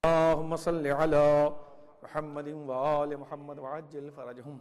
اللهم صل على محمد وآل محمد وعجل فرجهم.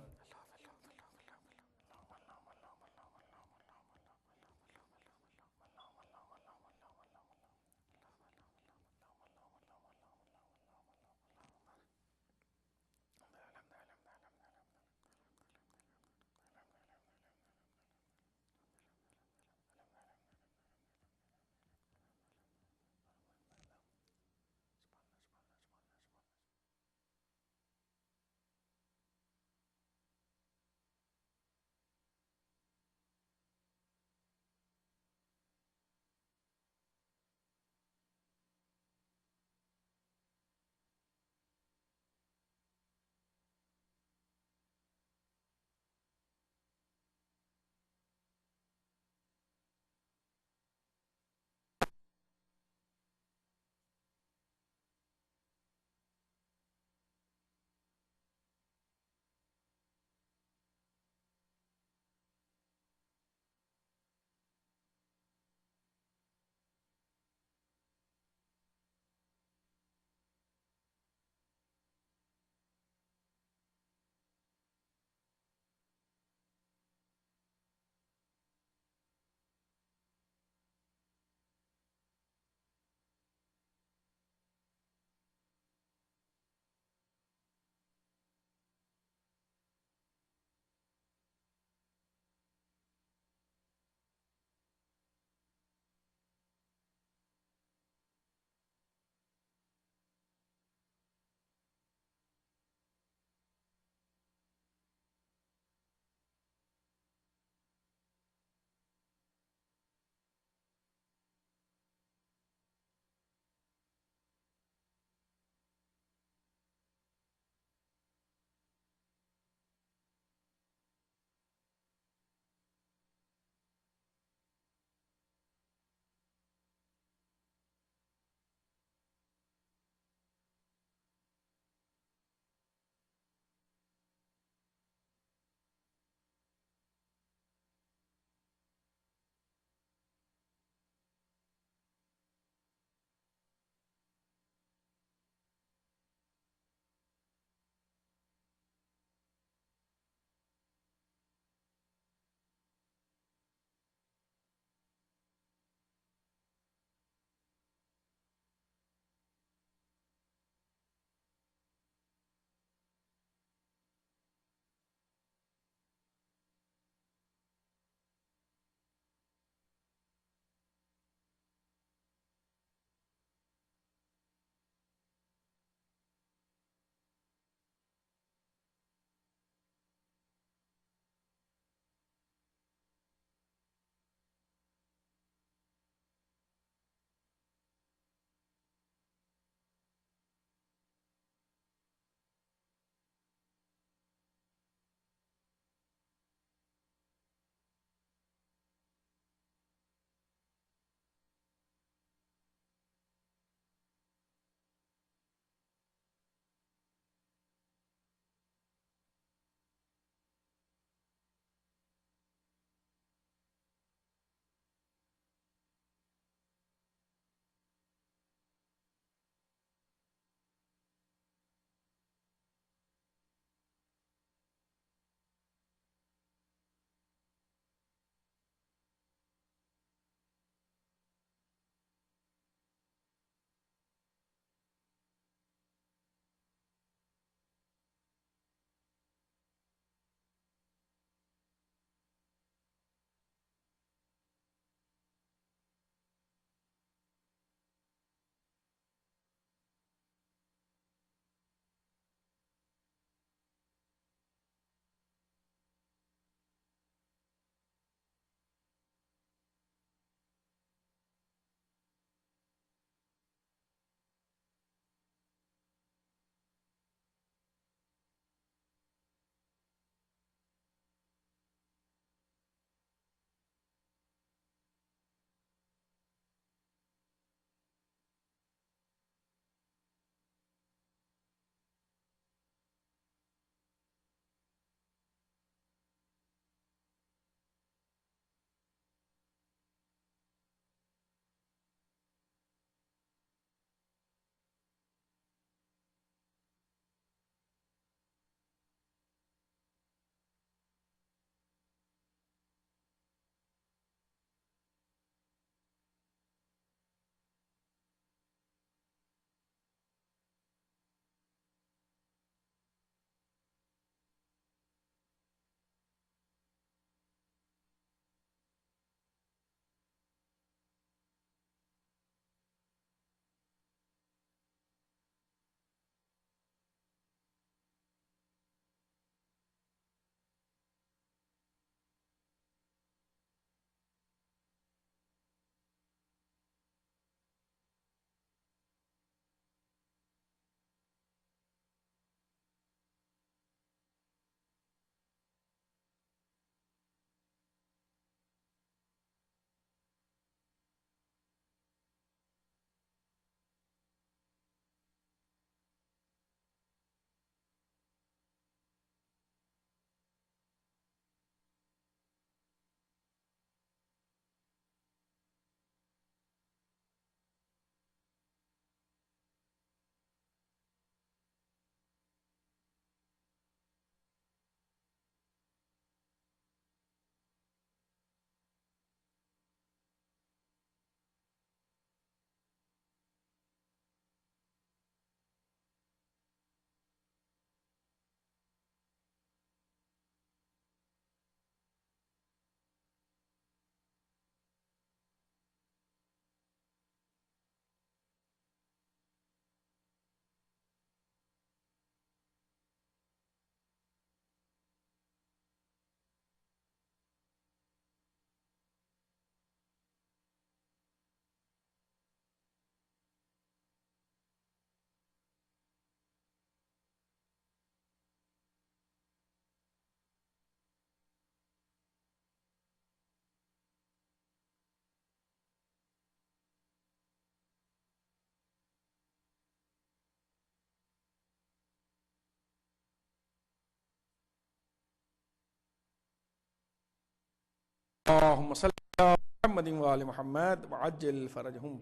اللهم صل على محمد وآل محمد وعجل فرجهم.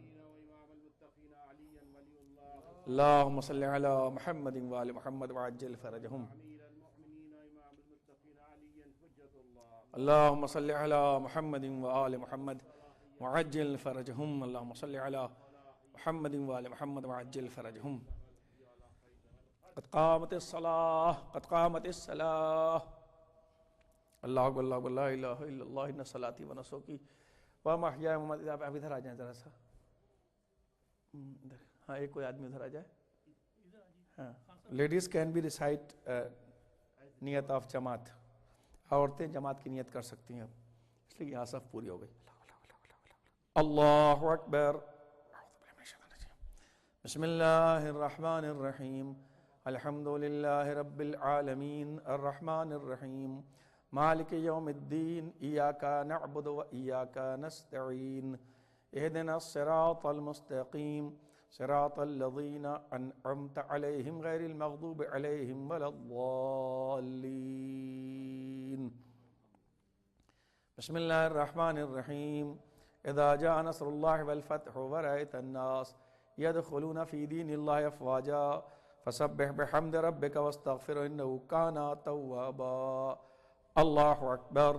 اللهم صل على محمد وآل محمد وعجل فرجهم. اللهم صل على محمد وآل محمد وعجل فرجهم. اللهم صل على محمد وآل محمد وعجل فرجهم. قد قامت الصلاة قد قامت الصلاة. اللہ اکبر اللہ اکبر لا الہ الا اللہ ان صلاتي ونسوکی ومحیائی ومماتی. آپ ادھر آ جائیں ذرا سا. ہاں ایک کوئی آدمی ادھر آ جائے. ہاں لیڈیز کین بی ریسائٹ نیت آف جماعت. عورتیں جماعت کی نیت کر سکتی ہیں اس لیے یہاں صف پوری ہو گئی. اللہ اکبر. بسم اللہ الرحمن الرحیم. الحمد للہ رب العالمین الرحمن الرحیم مالک یوم الدین. ایاک نعبد و ایاک نستعین. اہدنا الصراط المستقیم صراط الذین انعمت علیہم غیر المغضوب علیہم ولا الضالین. بسم اللہ الرحمن الرحیم. اذا جاء نصر اللہ والفتح ورأیت الناس يدخلون في دین اللہ افواجا فسبح بحمد ربک واستغفر انہ کان توابا. اللہ اکبر.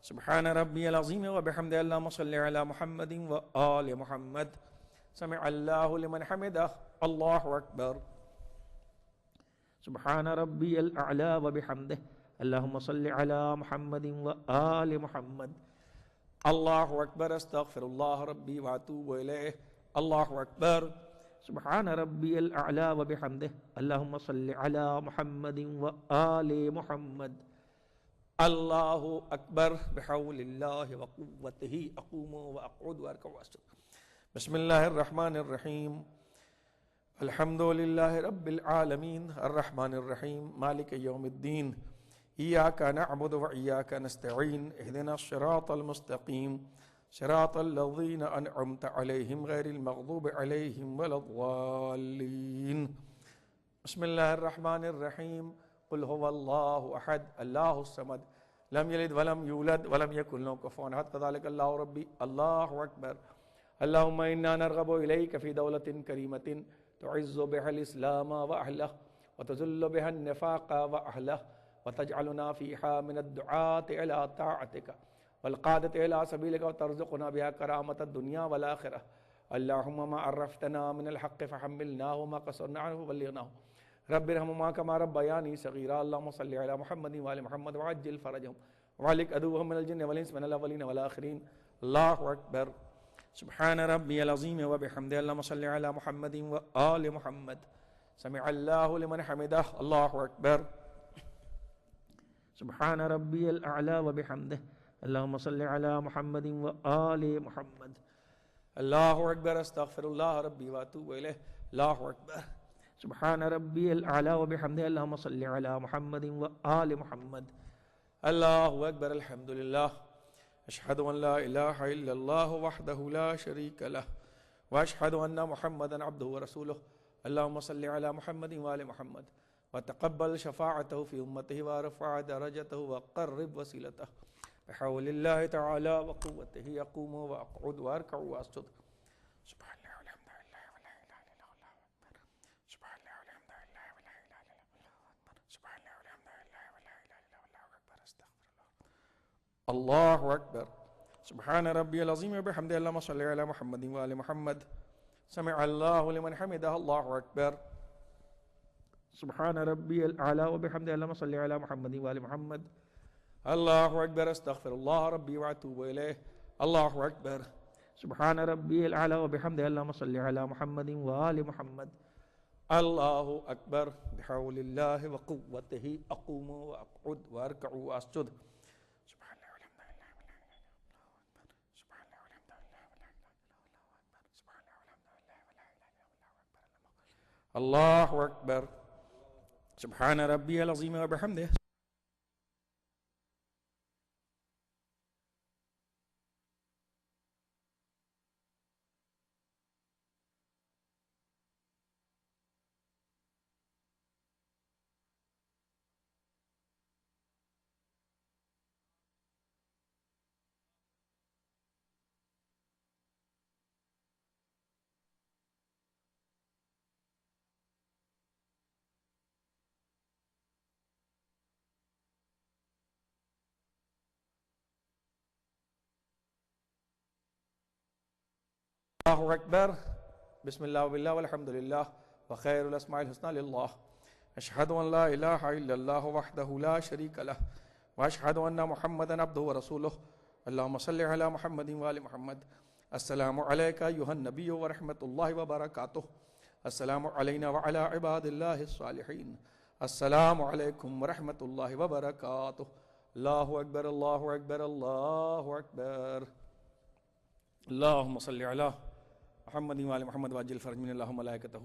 سبحان ربی العظیم وبحمد. اللہم صلی علی محمد وآل محمد. سمع اللہ لمن حمدہ. اللہ اکبر. سبحان ربی الاعلی وبحمدہ. اللہم صلی علی محمد وآل محمد. اللہ اکبر. استغفر اللہ ربی واتوب الیہ. اللہ اکبر. سبحان ربی الاعلی وبحمدہ. اللہم صلی علی محمد وآل محمد. اللہ اکبر. بحول اللہ وقوتہ اقوم واقعد وارکع واسجد. بسم اللہ الرحمن الرحیم. الحمد للہ رب العالمین الرحمن الرحیم مالک یوم الدین. ایاک نعبد و ایاک نستعین. اہدنا الصراط المستقیم صراط الذین انعمت علیہم غیر المغضوب علیہم ولا الضالین. بسم اللہ الرحمن الرحیم. قل هو اللہ احد اللہ الصمد لم یلد ولم یولد ولم یکن له کفوا احد. كذلك اللہ ربی. اللہ اکبر. اللہم انا نرغب الیک فی دولة کریمة تعز بها الاسلام واہلہ وتذل بها النفاق واہلہ وتجعلنا فیہا من الدعاة الى طاعتک والقادة الى سبیلک وترزقنا بها کرامة الدنیا والآخرہ. اللہم ما عرفتنا من الحق فحملناه وما قصرنا عنه فبلغناه. رب ارحمهما كما ربياني صغيرا. اللهم صل على محمد وآل محمد وعجل فرجهم وعليك عدوهم من الجن والإنس من الأولين والآخرين. الله أكبر. سبحان ربي العظيم وبحمده. اللهم صل على محمد وآل محمد. سمع الله لمن حمده. الله أكبر. سبحان ربي الأعلى وبحمده. اللهم صل على محمد وآل محمد. الله أكبر. استغفر الله ربي وأتوب إليه. الله أكبر. سبحان ربی الاعلی وبحمدہ. اللہم صلی علی محمد وآل محمد. اللہ اکبر. الحمدللہ. اشہد ان لا الہ الا اللہ وحدہ لا شریک لہ واشہد ان محمدا عبدہ ورسولہ. اللہم صلی علی محمد وآل محمد وتقبل شفاعتہ فی امتہ وارفع درجتہ وقرب وسیلتہ بحول اللہ تعالی وقوتہ اقوم واقعد وارکع واسجد. سبحان اللہ والحمد للہ ولا الہ الا اللہ اکبر. سبحان اللہ والحمد للہ ولا الہ الا اللہ اکبر. سبحان اللہ والحمد للہ ولا الہ الا اللہ اکبر. استغفر اللہ. اللہ اکبر. سبحان ربی العظیم وبحمدہ. اللہم صلی علی محمد وآل محمد. سمع اللہ لمن حمدہ. اللہ اکبر. سبحان ربی الاعلی وبحمدہ. اللہم صلی علی محمد وآل محمد. اللہ اکبر. استغفر اللہ ربی واتوب الیہ. اللہ اکبر. سبحان ربی الاعلی وبحمدہ. اللہم صلی علی محمد وآل محمد. اللہ اکبر. بحول اللہ وقوتہ اقوم واقعد وارکع واسجد. سبحان اللہ والحمد للہ ولا الہ الا اللہ اکبر. سبحان اللہ والحمد للہ ولا الہ الا اللہ اکبر. سبحان اللہ والحمد للہ ولا الہ الا اللہ اکبر. اللہ اکبر. سبحان ربی العظیم وبحمدہ. اللہ اکبر بسم اللہ واللہ والحمد للہ وخیر الاسماء الحسنى للہ اشہد ان لا الہ الا اللہ وحدہ لا شریک لہ واشہد ان محمدا عبدہ ورسولہ اللہم صلی علی محمد وآل محمد السلام علیکہ ایہا النبی ورحمۃ اللہ وبرکاتہ السلام علینا وعلی عباد اللہ الصالحین السلام علیکم ورحمۃ اللہ وبرکاتہ اللہ اکبر اللہ اکبر اللہ اکبر اللہم صلی علی محمد وآل محمد وعجل فرج من اللہ ملائکتہ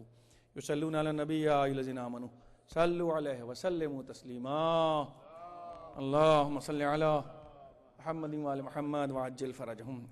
یصلون علی النبی یا ایھا الذین آمنوا صلوا علیہ وسلموا تسلیما اللہم صلی علی محمد وآل محمد وعجل فرجہم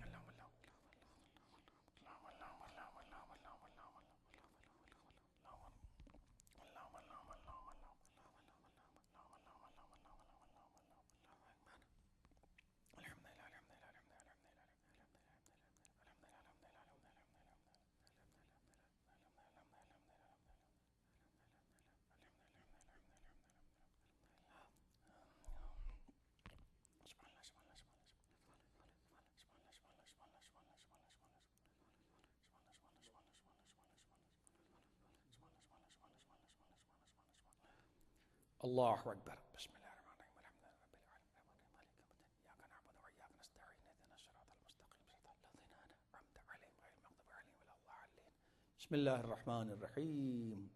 اللہ اکبر بسم اللہ الرحمن الرحیم الحمد للہ رب العالمین ایاک نعبد وایاک نستعین اهدنا الصراط المستقیم صراط الذین انعمت علیہم غیر المغضوب علیہم ولا الضالین بسم اللہ الرحمن الرحیم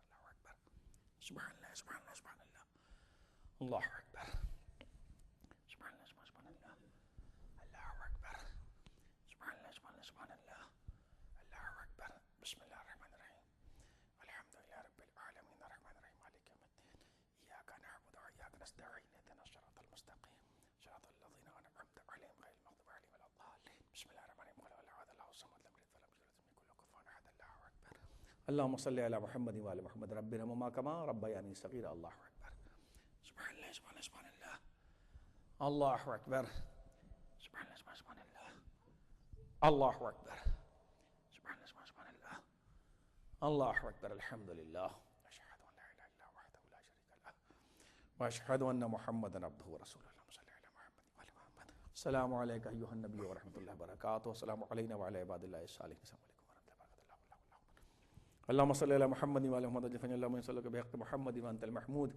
اللہ اکبر سبحان اللہ سبحان اللہ سبحان اللہ اللہ اکبر سبحان اللہ سبحان اللہ اللہ اکبر سبحان اللہ سبحان اللہ سبحان اللہ اللہ اکبر بسم اللہ الرحمن الرحیم الحمد للہ رب العالمین الرحمن الرحیم مالک یوم الدین ایاک نعبد وایاک نستعین اهدنا الصراط المستقیم صراط الذین انعمت علیہم غیر المغضوب علیہم ولا الضالین بسم اللہ الرحمن الرحیم قل هو اللہ الصمد لم یلد ولم یولد ولم یکن له کفوا احد اللہ اکبر اللہم صلی علی محمد وآل محمد رب ارحمہما کما ربیانی صغیرا اللہ اکبر سبحان اللہ سبحان اللہ سبحان اللہ اللہ اکبر سبحان اللہ سبحان اللہ اللہ اکبر سبحان اللہ سبحان اللہ اللہ اکبر الحمد للہ اشہد ان لا الہ الا اللہ وحدہ لا شریک لہ واشہد ان محمدا عبدہ ورسولہ اللہم صلی علی محمد وعلی محمد السلام علیکہ ایھا النبی ورحمۃ اللہ وبرکاتہ السلام علینا وعلی عباد اللہ الصالحین السلام علیکم ورحمۃ اللہ وبرکاتہ اللہم صلی علی محمد وعلی محمد جفن اللہم صلی بحق محمد وانت المحمود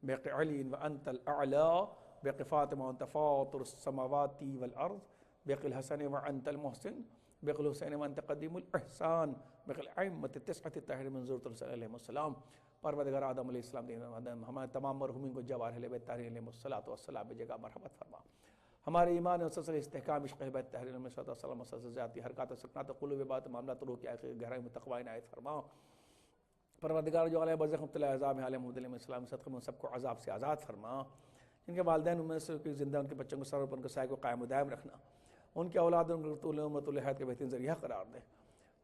بحق علی وانت الاعلی بحق فاطمہ وانت فاطر السماوات والارض بحق الحسن وانت المحسن بحق الحسین وانت قدیم الاحسان بحق الائمۃ التسعۃ الطاہرین من ذریۃ الرسول علیہم السلام پروردگار آدم علیہ السلام ہمارے تمام مرحومین کو جواہر اہل بیت طاہرین علیہم الصلاۃ بے جگہ مرحمت فرما ہمارے ایمان و مسلسل استحکام عشق اہل بیت طاہرین علیہم السلام مسلسل زیادتی حرکات و سکنات و قلوب بات معاملات روح کی گہرائی میں تقوی عنایت فرما پروردگار جو علیہ برزخ مبتلا عذاب ہیں علیہ محمد علیہ السلام صدقہ میں سب کو عذاب سے آزاد فرما جن کے والدین ان میں سے زندہ ان کے بچوں کو سر پر ان کے سائے کو قائم و دائم رکھنا ان کے اولاد ان کو طول عمر طول حیات کے بہترین ذریعہ قرار دے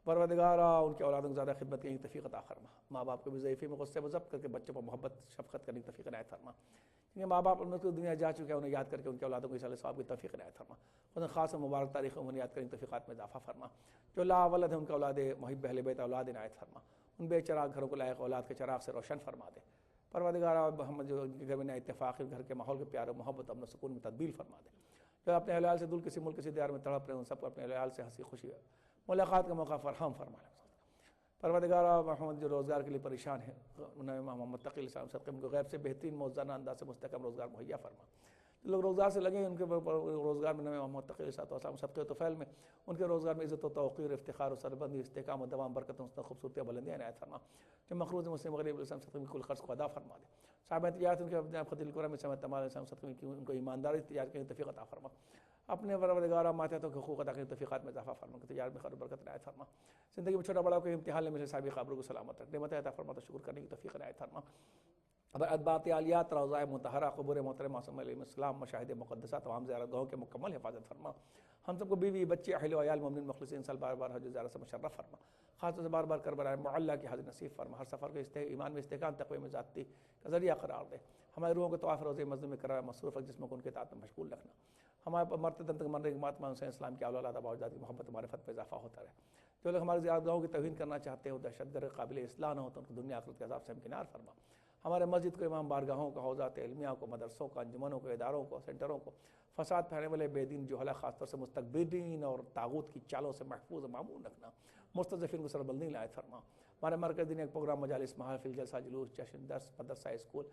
پروردگارہ ان کے اولادوں کو زیادہ خدمت کی توفیق عطا فرما ماں باپ کو بھی ضعیفی میں غصے میں ضبط کر کے بچوں پر محبت شفقت کرنے کی توفیق عنایت فرما کیونکہ ماں باپ ان کو دنیا جا چکے ہیں انہیں یاد کر کے ان کے اولادوں کو اس ثواب کی توفیق عنایت فرما خدا خاص و مبارک تاریخ انہیں یاد کرنے کی توفیقات میں اضافہ فرما جو لا ولد ہے ان کے اولاد محب اہل بیت اولاد عنایت فرما ان بے چراغ گھروں کو لائق اولاد کے چراغ سے روشن فرما دے پروردگارہ محمد جو ان کے گھر میں اتفاق گھر کے ماحول کے پیار و محبت امن و سکون میں تبدیل فرما دے جو اپنے اہل سے دور کسی ملک کسی دیار میں تڑپ رہے ہیں ان سب کو اپنے اہل سے ہنسی خوشی ملاقات کا موقع فراہم فرما لے پروردگارہ محمد جو روزگار کے لیے پریشان ہیں انہیں محمد تقی علیہ السلام صدقے ان کو غیب سے بہترین موزانہ انداز سے مستحکم روزگار مہیا فرما جو لوگ روزگار سے لگے ہیں ان کے روزگار میں محمد تقی علیہ السلام صدقے و طفیل میں ان کے روزگار میں عزت و توقیر افتخار و سربندی استحکام و دوام برکت و خوبصورتی بلندیاں عنایت فرما جو مخروض مسلم مغرب علیہ السلام صدقے میں کل خرچ کو ادا فرما دے صحابہ تجارت ان کے خطیل القرآن میں سمت تمام علیہ السلام صدقے میں ان کو ایمانداری تجارت کی توفیق عطا فرما اپنے پروردگارہ ماتحتوں کے حقوق ادا کرنے توفیقات میں اضافہ فرما تجارت میں خیر و برکت عنایت فرما زندگی میں چھوٹا بڑا کوئی امتحان لے میں سے صاحب قبر کو سلامت رکھ نعمت عطا فرما تو شکر کرنے کی توفیق عنایت فرما ادبات عالیات روضہ مطہرہ قبور محترم معصوم علیہ السلام مشاہد مقدسہ تمام زیارت گاہوں کے مکمل حفاظت فرما ہم سب کو بیوی بچے اہل و عیال مومنین مخلصین سال بار بار حج زیارت سے مشرف فرما خاص طور سے بار بار کربلا معلیٰ کی حاضر نصیب فرما ہر سفر کے ایمان میں استحکام تقوی میں ذاتی کا ذریعہ قرار دے ہمارے روحوں کو طواف روزے مسجد میں کرا مصروف رکھ جسموں کو ان کے اطاعت میں مشغول رکھنا ہمارے مرتے دم تک مرنے کے بعد حسین اسلام کی اولاد باوجات کی محبت معرفت میں اضافہ ہوتا رہے جو لوگ ہمارے زیارت گاہوں کی توہین کرنا چاہتے ہیں وہ دہشت گرد قابل اصلاح نہ ہو تو ان کو دنیا آخرت کے عذاب سے ہمکنار فرما ہمارے مسجد کو، امام بارگاہوں کو، حوزات علمیہ کو، مدرسوں کو، انجمنوں کو، اداروں کو، سینٹروں کو فساد پھیلانے والے بے دین جوہلا خاص طور سے مستکبرین اور طاغوت کی چالوں سے محفوظ و معمون رکھنا، مستضعفین کو سربلندی عنایت فرما۔ ہمارے مرکز دین ایک پروگرام، مجالس، محافل، جلسہ، جلوس، جشن، درس، مدرسہ، اسکول،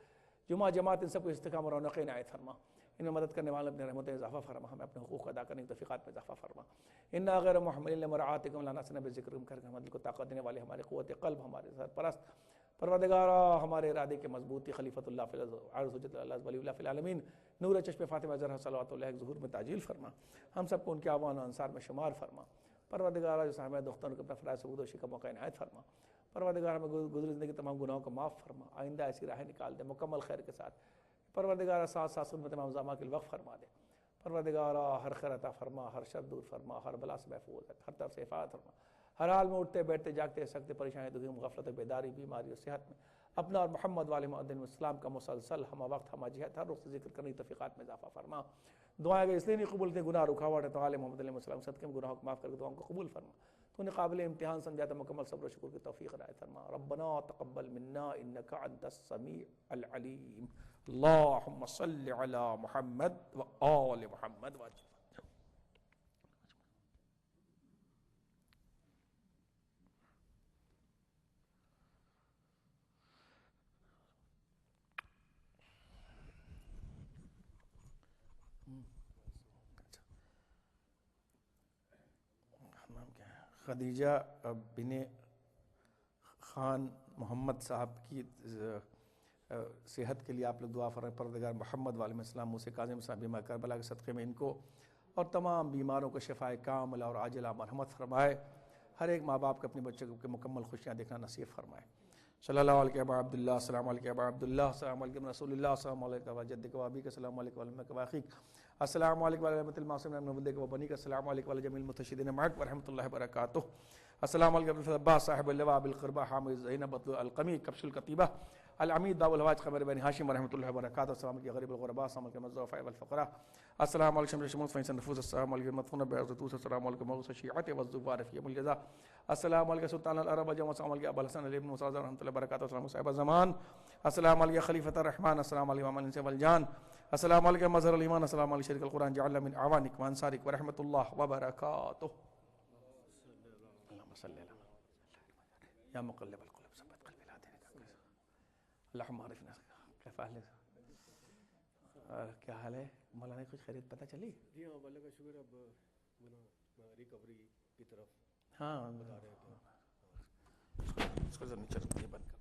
جمعہ، جماعت، ان سب کو استحکام اور رونق عنایت فرما۔ ان میں مدد کرنے والے اپنے رحمت اضافہ فرما، ہمیں اپنے حقوق ادا کرنے کی توفیقات میں اضافہ فرما۔ انا غیر محملین لمراعاتکم لا نسنا بذکرکم، کر کے ہمارے دل کو طاقت دینے والے، ہمارے قوت قلب، ہمارے سرپرست پروردگارا، ہمارے ارادے کے مضبوطی، خلیفۃ اللہ فی الارض، عرض حجت اللہ ولی اللہ فی العالمین، نور چشم فاطمہ زہرا صلوات اللہ علیہ ظہور میں تعجیل فرما، ہم سب کو ان کے اعوان و انصار میں شمار فرما۔ پروردگارا، جو صاحب دختروں کے اپنا فرائض ثبوت و شی کا موقع عنایت فرما۔ پروردگار، ہمیں گزری زندگی تمام گناہوں کو معاف فرما، آئندہ ایسی راہیں نکال دے مکمل خیر کے ساتھ۔ پروردگارا، ساتھ ساتھ خدمت تمام زامہ کے وقف فرما دے۔ پروردگارا، ہر خیر عطا فرما، ہر شر دور فرما، ہر بلا سے محفوظ رکھ، ہر طرف سے حفاظت فرما۔ ہر حال میں اٹھتے بیٹھتے جاگتے سکتے پریشانی دکھی غفلت بیداری بیماری اور صحت میں اپنا اور محمد والے محمد اسلام کا مسلسل ہمہ وقت ہمہ جہت ہر رخ سے ذکر کرنے کی توفیقات میں اضافہ فرما۔ دعائیں اس لیے نہیں قبول تھیں، گناہ رکاوٹ ہے، تو آل محمد علیہ السلام صدقے میں گناہوں کو معاف کر کے دعاؤں کو قبول فرما۔ تو نے قابل امتحان سمجھا تو مکمل صبر و شکر کی توفیق عنایت فرما۔ ربنا تقبل منا انک انت السمیع العلیم۔ اللہم صل علی محمد و آل محمد و خدیجہ بن خان محمد صاحب کی صحت کے لیے آپ لوگ دعا فرمائیں۔ پروردگار محمد علیہ السلام موسیٰ کاظم صاحب بیمار کربلا کے صدقے میں ان کو اور تمام بیماروں کو شفائے کاملہ اور عاجلہ مرحمت فرمائے۔ ہر ایک ماں باپ کو اپنے بچوں کے مکمل خوشیاں دیکھنا نصیب فرمائے۔ صلی اللہ علیہ ابا عبداللہ، السلام علیکم ابا عبداللہ، السلام علیکم رسول اللہ، السلام علیکم ابا جدک و ابیک، السلام علیکم ولمک و اخیک، السلام علیکم ورحمۃ المعصومین من ولدک و بنیک، السلام علیکم وجميع المتشہدین معک ورحمۃ اللہ وبرکاتہ، السلام علیکم ابو العباس صاحب اللواء بالقربہ حامد زینب القمی کبش القطیبہ العمید باب الحواج خبر بن ہاشم ورحمۃ اللہ وبرکاتہ، السلام علیکم غریب الغرباء، السلام علیکم الضعفاء والفقراء، السلام علیکم شمس فینس النفوس، السلام علیکم مدفون بعزتوس، السلام علیکم مغص الشیعۃ والزوار فی یوم الجزاء، السلام علیکم سلطان العرب جمع، السلام علیکم ابو الحسن علی بن موسیٰ رحمۃ اللہ وبرکاتہ، السلام صاحب الزمان، السلام علیکم خلیفۃ الرحمن، السلام علیکم امام الانس والجان، السلام علیکم مظہر الایمان، السلام علیکم شریک القرآن جعلنا من اعوانک وانصارک ورحمۃ اللہ وبرکاتہ۔ اللہم صلی علی یا مقلب القلوب ثبت قلبی لا دینک، اللہم عرفنا کیف حال ہے، کیا حال ہے مولانا، کچھ خیریت پتہ چلی؟ جی ہاں، اللہ کا شکر ہے، اب ریکوری کی طرف ہاں بتا رہے ہیں اس کو ذرا نیچے بند کر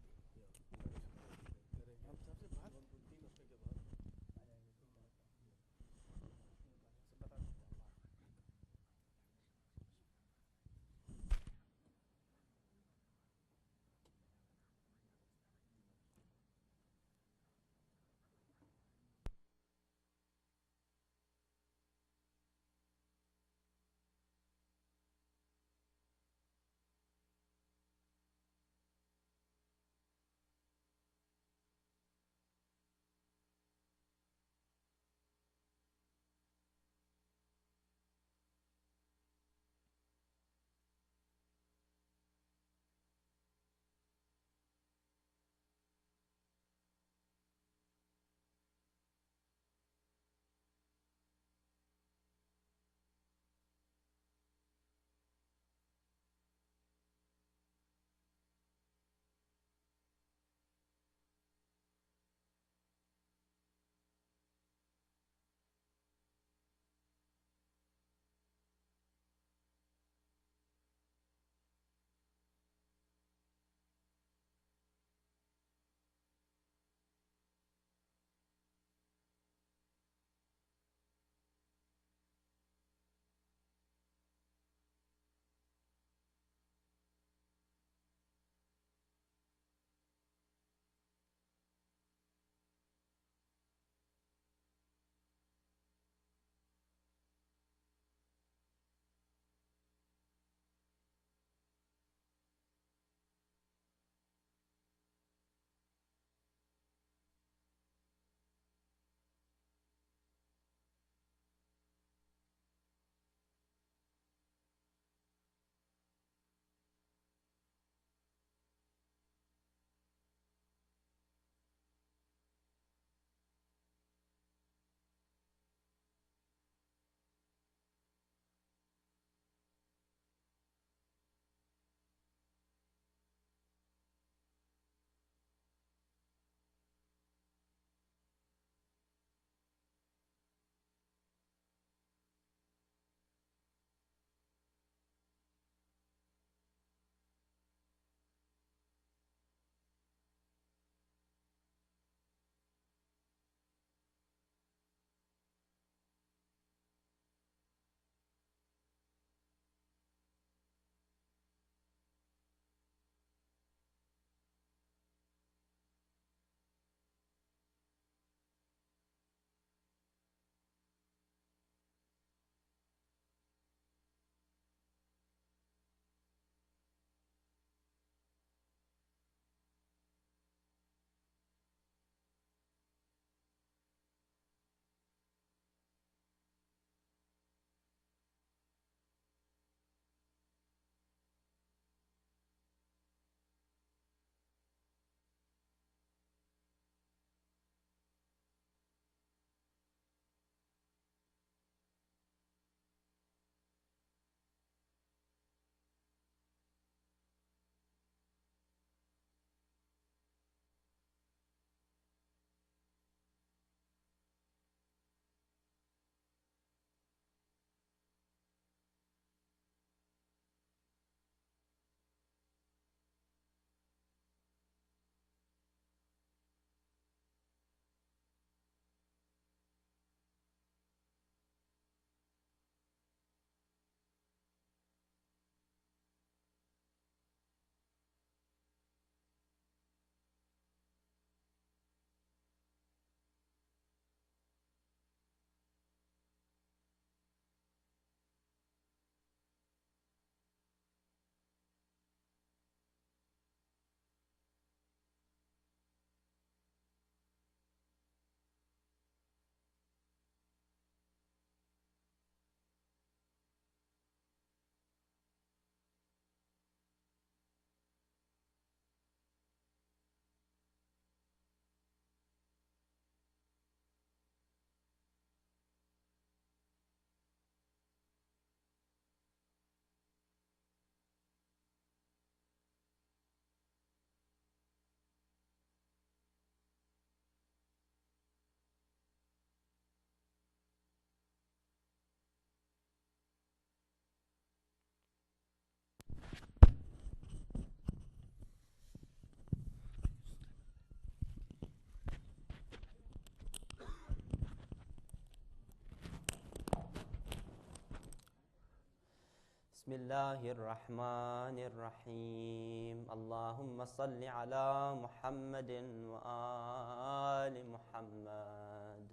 بسم الله الرحمن الرحيم اللهم صل على محمد وآل محمد.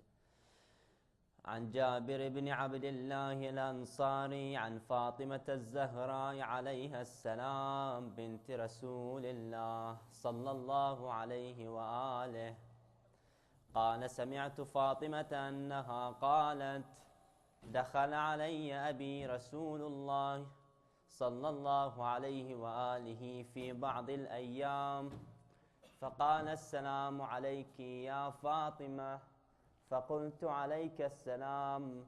عن جابر بن عبد الله الأنصاري عن فاطمة الزهراء عليها السلام بنت رسول الله صلى الله عليه وآله قال سمعت فاطمة أنها قالت دخل علي أبي رسول الله صلى الله عليه وآله في بعض الأيام فقال السلام عليك يا فاطمة فقلت عليك السلام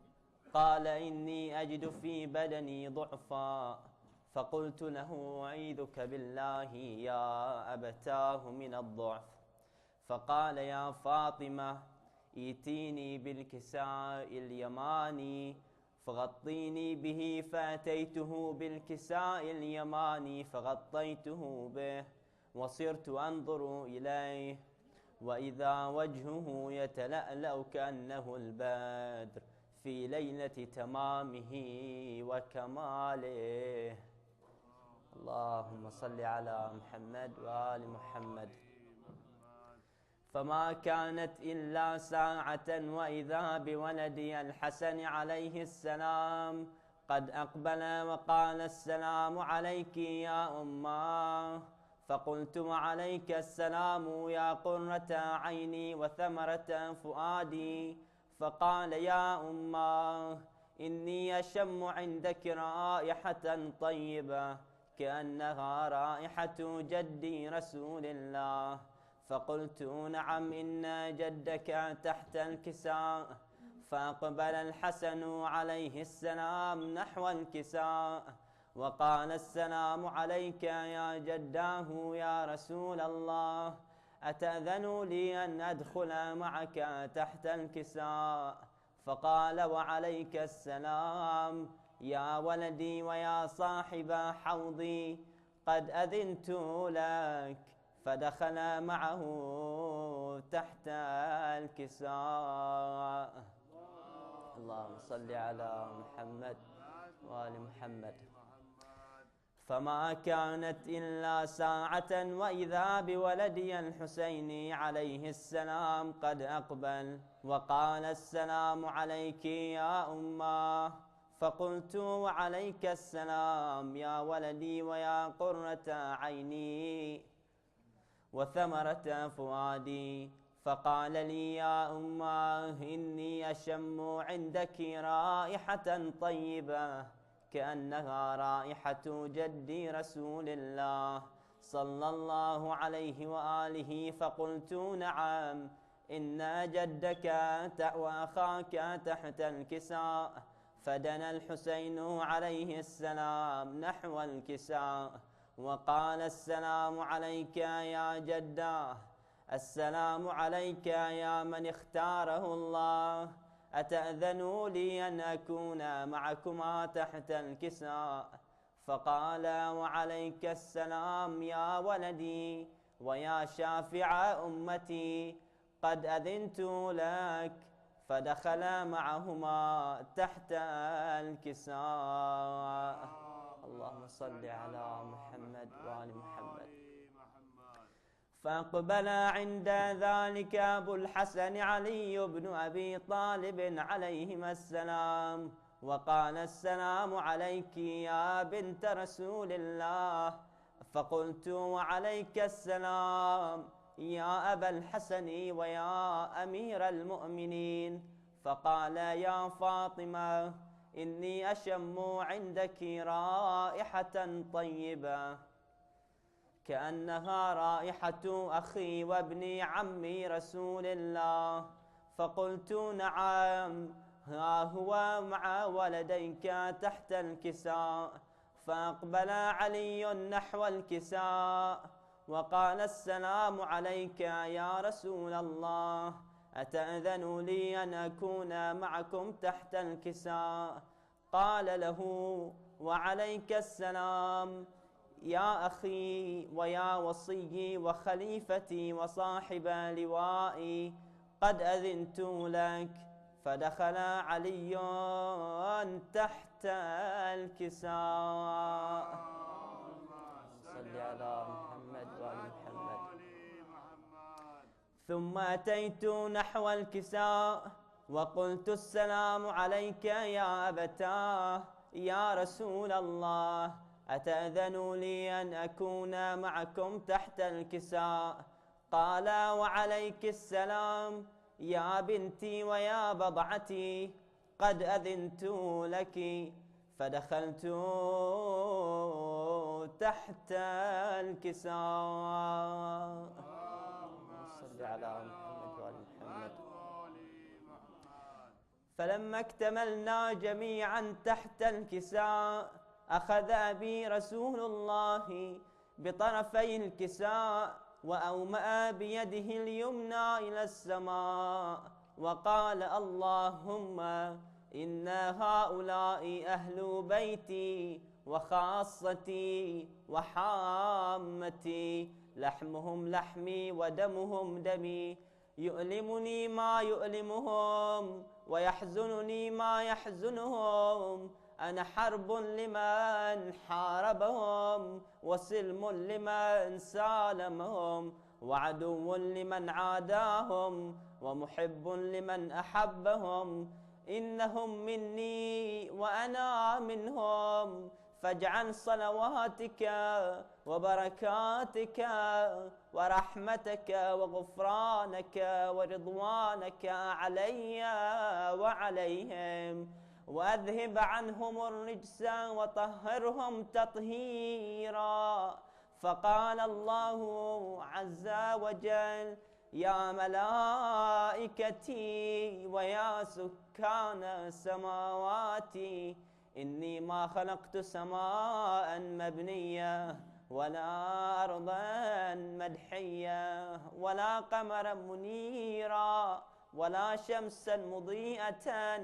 قال إني أجد في بدني ضعفا فقلت له أعيذك بالله يا أبتاه من الضعف فقال يا فاطمة ائتيني بالكساء اليماني فغطيني به فأتيته بالكساء اليماني فغطيته به وصرت أنظر إليه وإذا وجهه يتلألأ كأنه البدر في ليلة تمامه وكماله. اللهم صل على محمد وآل محمد. فما كانت إلا ساعة وإذا بولدي الحسن عليه السلام قد أقبل وقال السلام عليك يا أماه فقلت وعليك السلام يا قرة عيني وثمرة فؤادي فقال يا أماه إني أشم عندك رائحة طيبة كأنها رائحة جدي رسول الله فقلت نعم إن جدك تحت الكساء فأقبل الحسن عليه السلام نحو الكساء وقال السلام عليك يا جداه يا رسول الله أتأذن لي أن أدخل معك تحت الكساء فقال وعليك السلام يا ولدي ويا صاحب حوضي قد أذنت لك فدخل معه تحت الكساء. اللهم صل على محمد وآل محمد. فما كانت إلا ساعة وإذا بولدي الحسين عليه السلام قد أقبل وقال السلام عليك يا أماه فقلت وعليك السلام يا ولدي ويا قرة عيني وثمرة فؤادي فقال لي يا أماه إني أشم عندك رائحة طيبة كأنها رائحة جدي رسول الله صلى الله عليه وآله فقلت نعم إن جدك وأخاك تحت الكساء فدنا الحسين عليه السلام نحو الكساء وقال السلام عليك يا جداه السلام عليك يا من اختاره الله أتأذنوا لي أن أكون معكما تحت الكساء فقال وعليك السلام يا ولدي ويا شافع أمتي قد أذنت لك فدخل معهما تحت الكساء. اللهم صل على محمد وآل محمد. فأقبل عند ذلك أبو الحسن علي بن أبي طالب عليهما السلام وقال السلام عليك يا بنت رسول الله فقلت وعليك السلام يا أبا الحسن ويا أمير المؤمنين فقال يا فاطمة إني أشم عندك رائحة طيبة كأنها رائحة أخي وابن عمي رسول الله فقلت نعم ها هو مع ولديك تحت الكساء فأقبل علي نحو الكساء وقال السلام عليك يا رسول الله أتأذن لي أن أكون معكم تحت الكساء قال له وعليك السلام يا أخي ويا وصي وخليفتي وصاحب لوائي قد أذنت لك فدخل علي تحت الكساء. صل على محمد وآل محمد. ثم أتيت نحو الكساء وقلت السلام عليك يا أبتاه يا رسول الله، أتأذن لي أن أكون معكم تحت الكساء؟ قال وعليك السلام يا بنتي ويا بضعتي، قد أذنت لك. فدخلت تحت الكساء. صل على محمد وآل محمد. فلما اكتملنا جميعا تحت الكساء أخذ بي رسول الله بطرفي الكساء وأومأ بيده اليمنى إلى السماء وقال اللهم إن هؤلاء أهل بيتي وخاصتي وحامتي، لحمهم لحمي ودمهم دمي، يؤلمني ما يؤلمهم ويحزنني ما يحزنهم. أنا حرب لمن حاربهم وسلم لمن سالمهم وعدو لمن عاداهم ومحب لمن أحبهم. إنهم مني وأنا منهم، فاجعل صلواتك وبركاتك ورحمتك وغفرانك ورضوانك علي وعليهم، وأذهب عنهم الرجس وطهرهم تطهيرا. فقال الله عز وجل يا ملائكتي ويا سكان سماواتي، إني ما خلقت سماء مبنية ولا أرضا مدحية ولا قمرا منيرا ولا شمسا مضيئة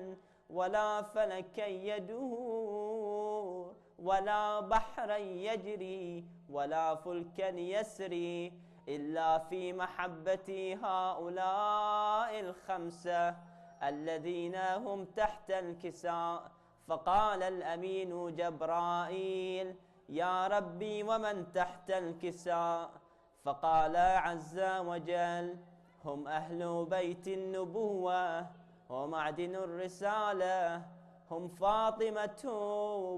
ولا فلكا يدور ولا بحرا يجري ولا فلكا يسري إلا في محبة هؤلاء الخمسة الذين هم تحت الكساء. فقال الأمين جبرائيل يا ربي ومن تحت الكساء؟ فقال عز وجل هم أهل بيت النبوة ومعدن الرسالة، هم فاطمة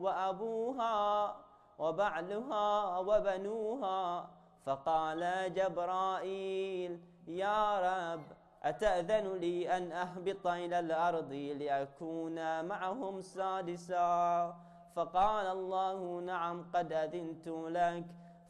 وأبوها وبعلها وبنوها. فقال جبرائيل يا رب أتأذن لي أن أهبط إلى الأرض لأكون معهم سادسا؟ فقال الله نعم قد أذنت لك.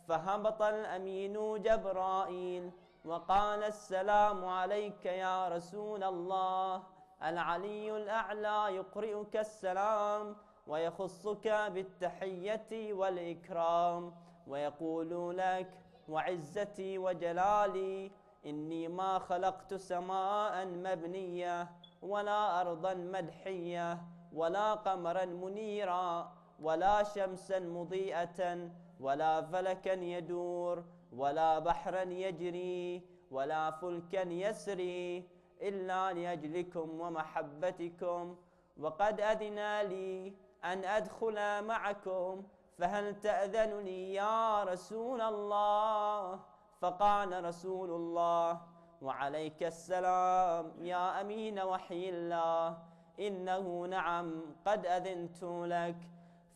فهبط الأمين جبرائيل وقال السلام عليك يا رسول الله، العلي الأعلى يقرئك السلام ويخصك بالتحية والإكرام ويقول لك وعزتي وجلالي إني ما خلقت سماء مبنية ولا أرضا مدحية ولا قمرا منيرا ولا شمسا مضيئة ولا فلكا يدور ولا بحرا يجري ولا فلكا يسري إلا لأجلكم ومحبتكم، وقد أذن لي أن أدخل معكم، فهل تأذن لي يا رسول الله؟ فقال رسول الله وعليك السلام يا أمين وحي الله، إنه نعم قد أذنت لك.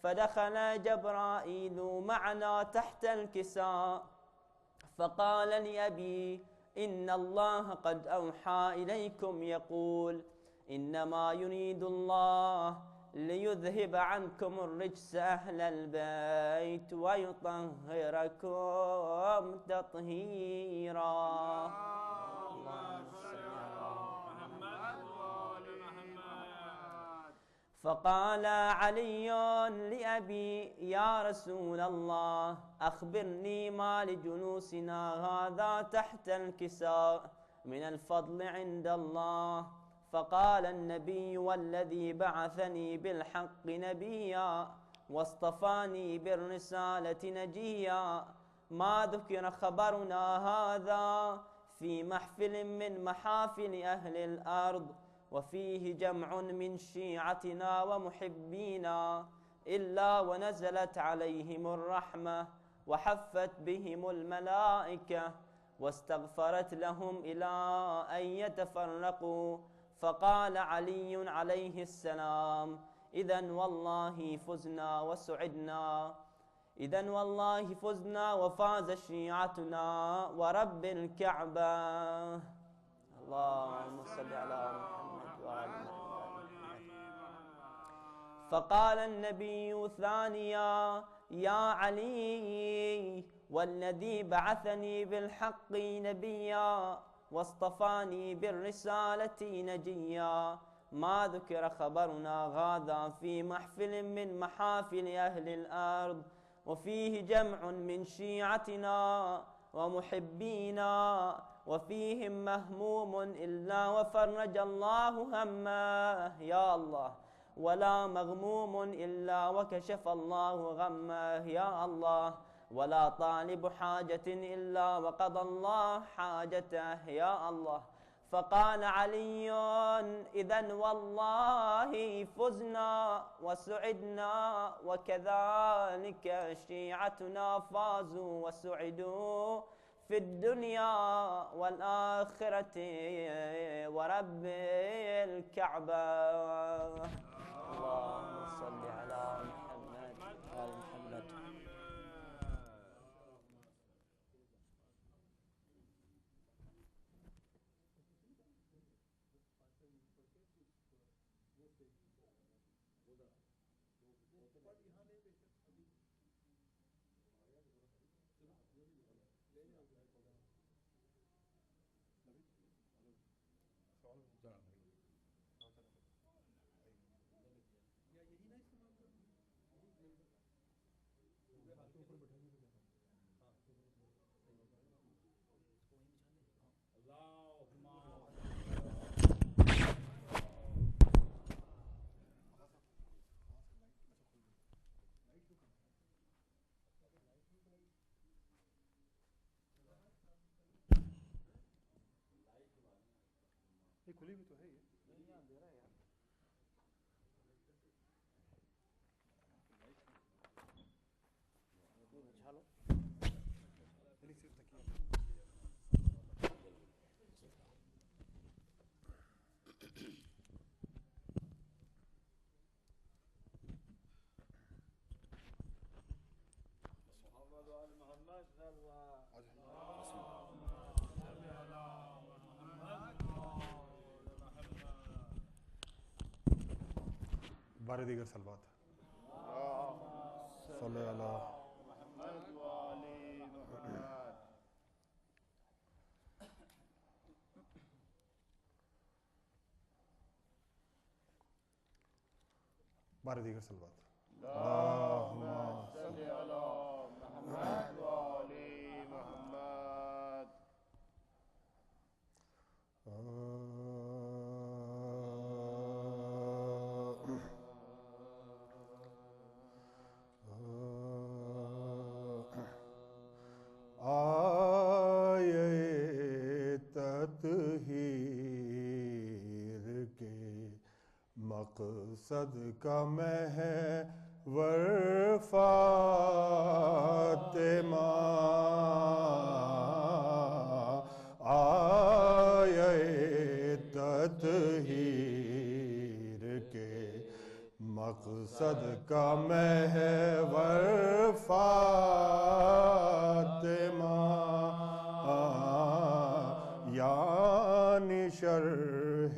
فدخل جبرائيل معنا تحت الكساء فقال لأبي إن الله قد أوحى إليكم يقول إنما يريد الله ليذهب عنكم الرجس أهل البيت ويطهركم تطهيرا. فقال علي لأبي يا رسول الله أخبرني ما لجلوسنا هذا تحت الكساء من الفضل عند الله. فقال النبي والذي بعثني بالحق نبيا واصطفاني بالرسالة نجيا، ما ذكر خبرنا هذا في محفل من محافل أهل الأرض، وفيه جمع من شيعتنا ومحبينا إلا ونزلت عليهم الرحمة وحفت بهم الملائكة واستغفرت لهم إلى أن يتفرقوا. فقال علي عليه السلام: إذن والله فزنا وسعدنا، إذن والله فزنا وفاز شيعتنا ورب الكعبة. اللهم صل على محمد وآل محمد. فقال النبي ثانيا: يا علي، والذي بعثني بالحق نبيا واصطفاني بالرسالة نجيا، ما ذكر خبرنا غادا في محفل من محافل أهل الأرض، وفيه جمع من شيعتنا ومحبينا، وفيهم مهموم إلا وفرج الله همه يا الله، ولا مغموم إلا وكشف الله غمه يا الله، ولا طالب حاجة إلا وقضى الله حاجته يا الله. فقال علي: إذن والله فزنا وسعدنا، وكذلك شيعتنا فازوا وسعدوا في الدنيا والآخرة ورب الكعبة. اللهم صل على محمد وآل محمد. یہ کھلی بھی تو ہے یہ بارے دیگر سلوات صلی اللہ محمد والی محمد. بارے دیگر سلوات اللہم صلی اللہ محمد والی محمد. مقصد کا محور فاطمہ، آیے تطہیر کے مقصد کا محور فاطمہ، یعنی شرح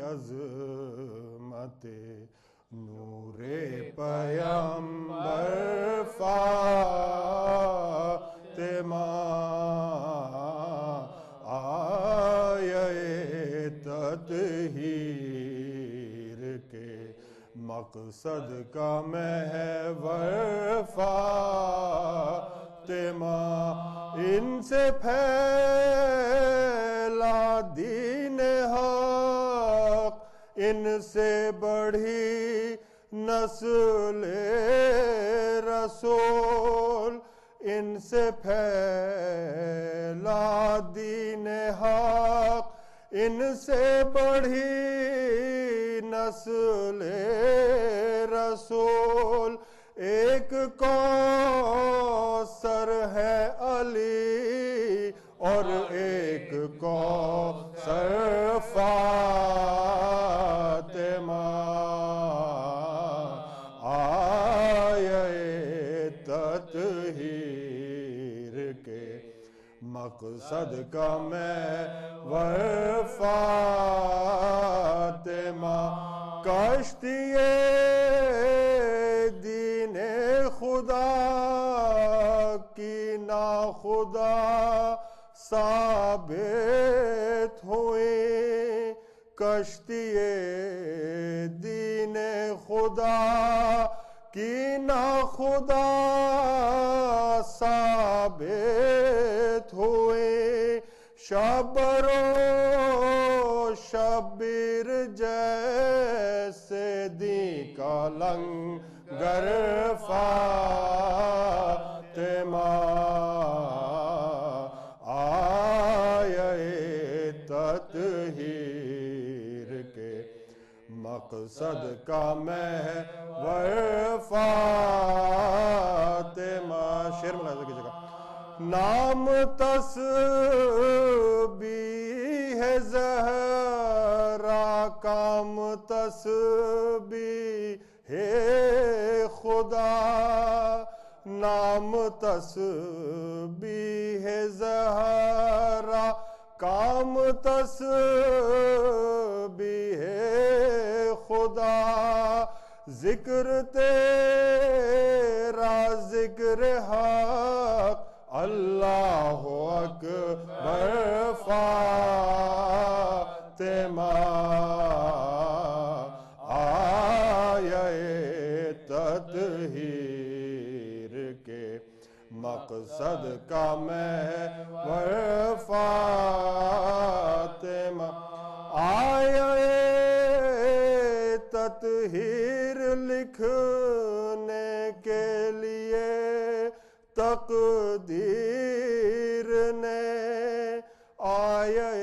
عظمت نور پیمبر فاطمہ، آیے تطہیر کے مقصد کا محور فاطمہ، ان سے پھیلا دین حق، ان سے بڑھی نسل رسول، ان سے پھیلا دین حق، ان سے بڑھی نسل رسول ایک کوثر ہے علی اور ایک کوثر فاطمہ آئے تطہیر کے مقصد کا محور فاطمہ کشتی دین خدا کی ناخدا ثابت ہوئی کشتی دین خدا کی ناخدا ثابت ہوئی شبر و شبیر جیسے دی کا لنگر فاطمہ آئے تطہیر کے مقصد کا محور فاطمہ شعر ملاحظہ کیجیے گا نام تسبیح زہرا کام تسبیح خدا نام تسبیح زہرا کام تسبیح خدا ذکر تیرا ذکر حق اللہ اکبر فاطمہ آئے تطہیر کے مقصد کا محور فاطمہ آئے تطہیر لکھنے کے لیے تقدیر نے آئے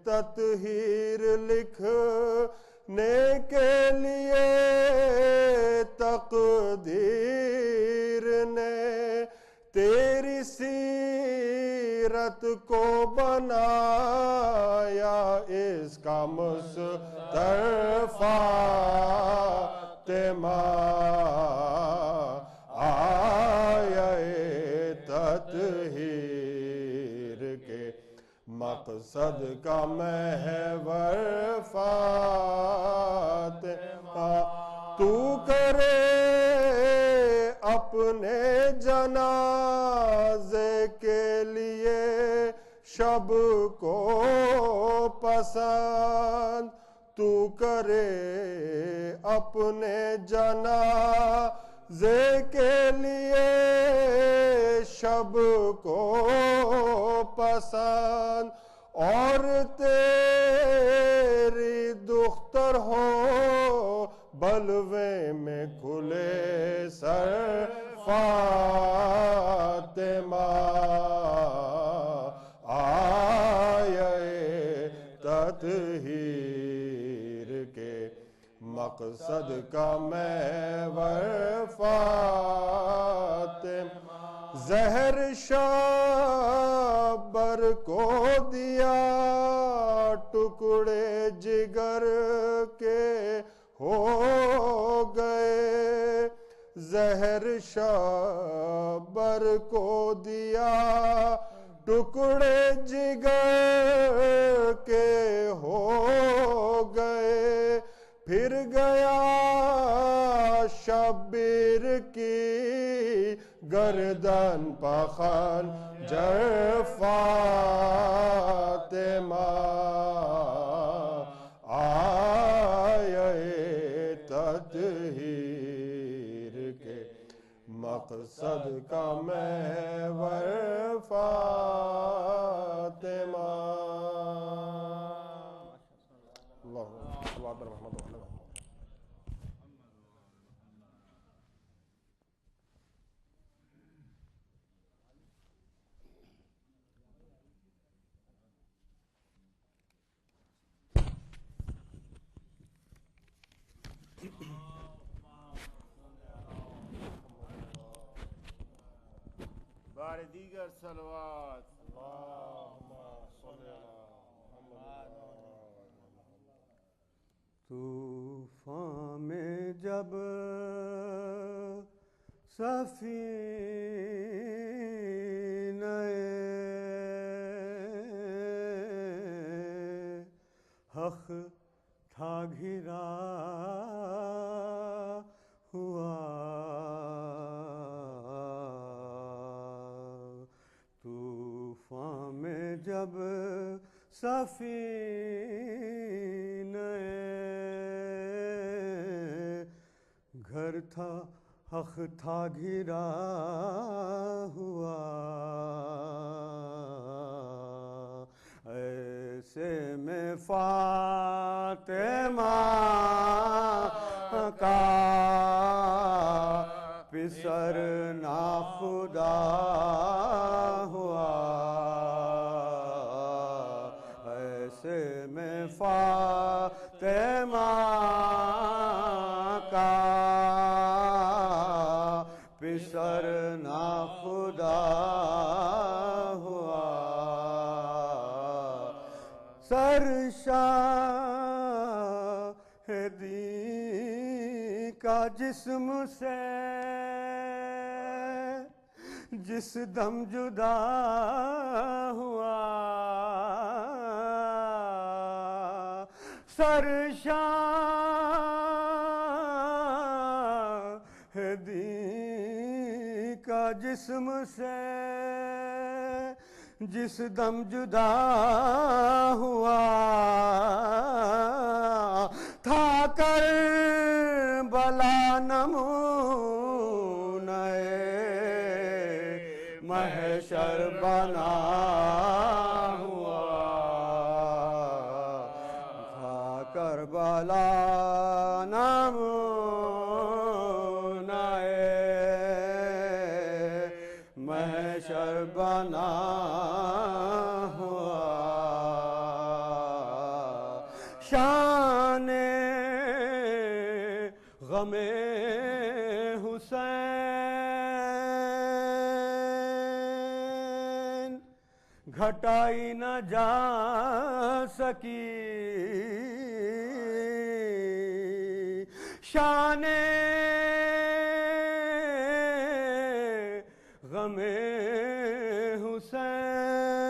تطہیر لکھنے کے لیے تقدیر نے تیری سیرت کو بنایا اس کا مستر فاطمہ آئے تطہیر کے مقصد کا محور فاطمہ تو کرے اپنے جنازے کے لیے شب کو پسند تو کرے اپنے جنازے کے لیے شب کو پسند اور تیری دختر ہو بلوے میں کھلے سر فاطمہ آئے تطہیر کے مقصد کا محور فاطمہ زہر شابر کو دیا ٹکڑے جگر کے ہو گئے زہر شابر کو دیا ٹکڑے جگر کے ہو گئے پھر گیا شبیر کی گردن پخنجر فاطمہ آئے تطہیر کے مقصد کا محور فاطمہ اللہ اکبر محمد دیگر صلوات طوفان میں جب سفینہ حق تھا گھرا ہوا، طوفان میں جب سفینہ گھر تھا حق تھا گھرا ہوا، ایسے میں فاطمہ کا پسر ناخدا ہوا، ایسے میں فاطمہ کا پسر ناخدا ہوا، سرشاہدی کا جسم سے جس دم جدا ہوا، سرشاہدی کا جسم سے جس دم جدا ہوا، تھا کربلا نمونہ محشر بنا ہوا، تھا کربلا نمونہ محشر بنا ہوا، شان غم حسین گھٹائی نہ جا سکی، شان غم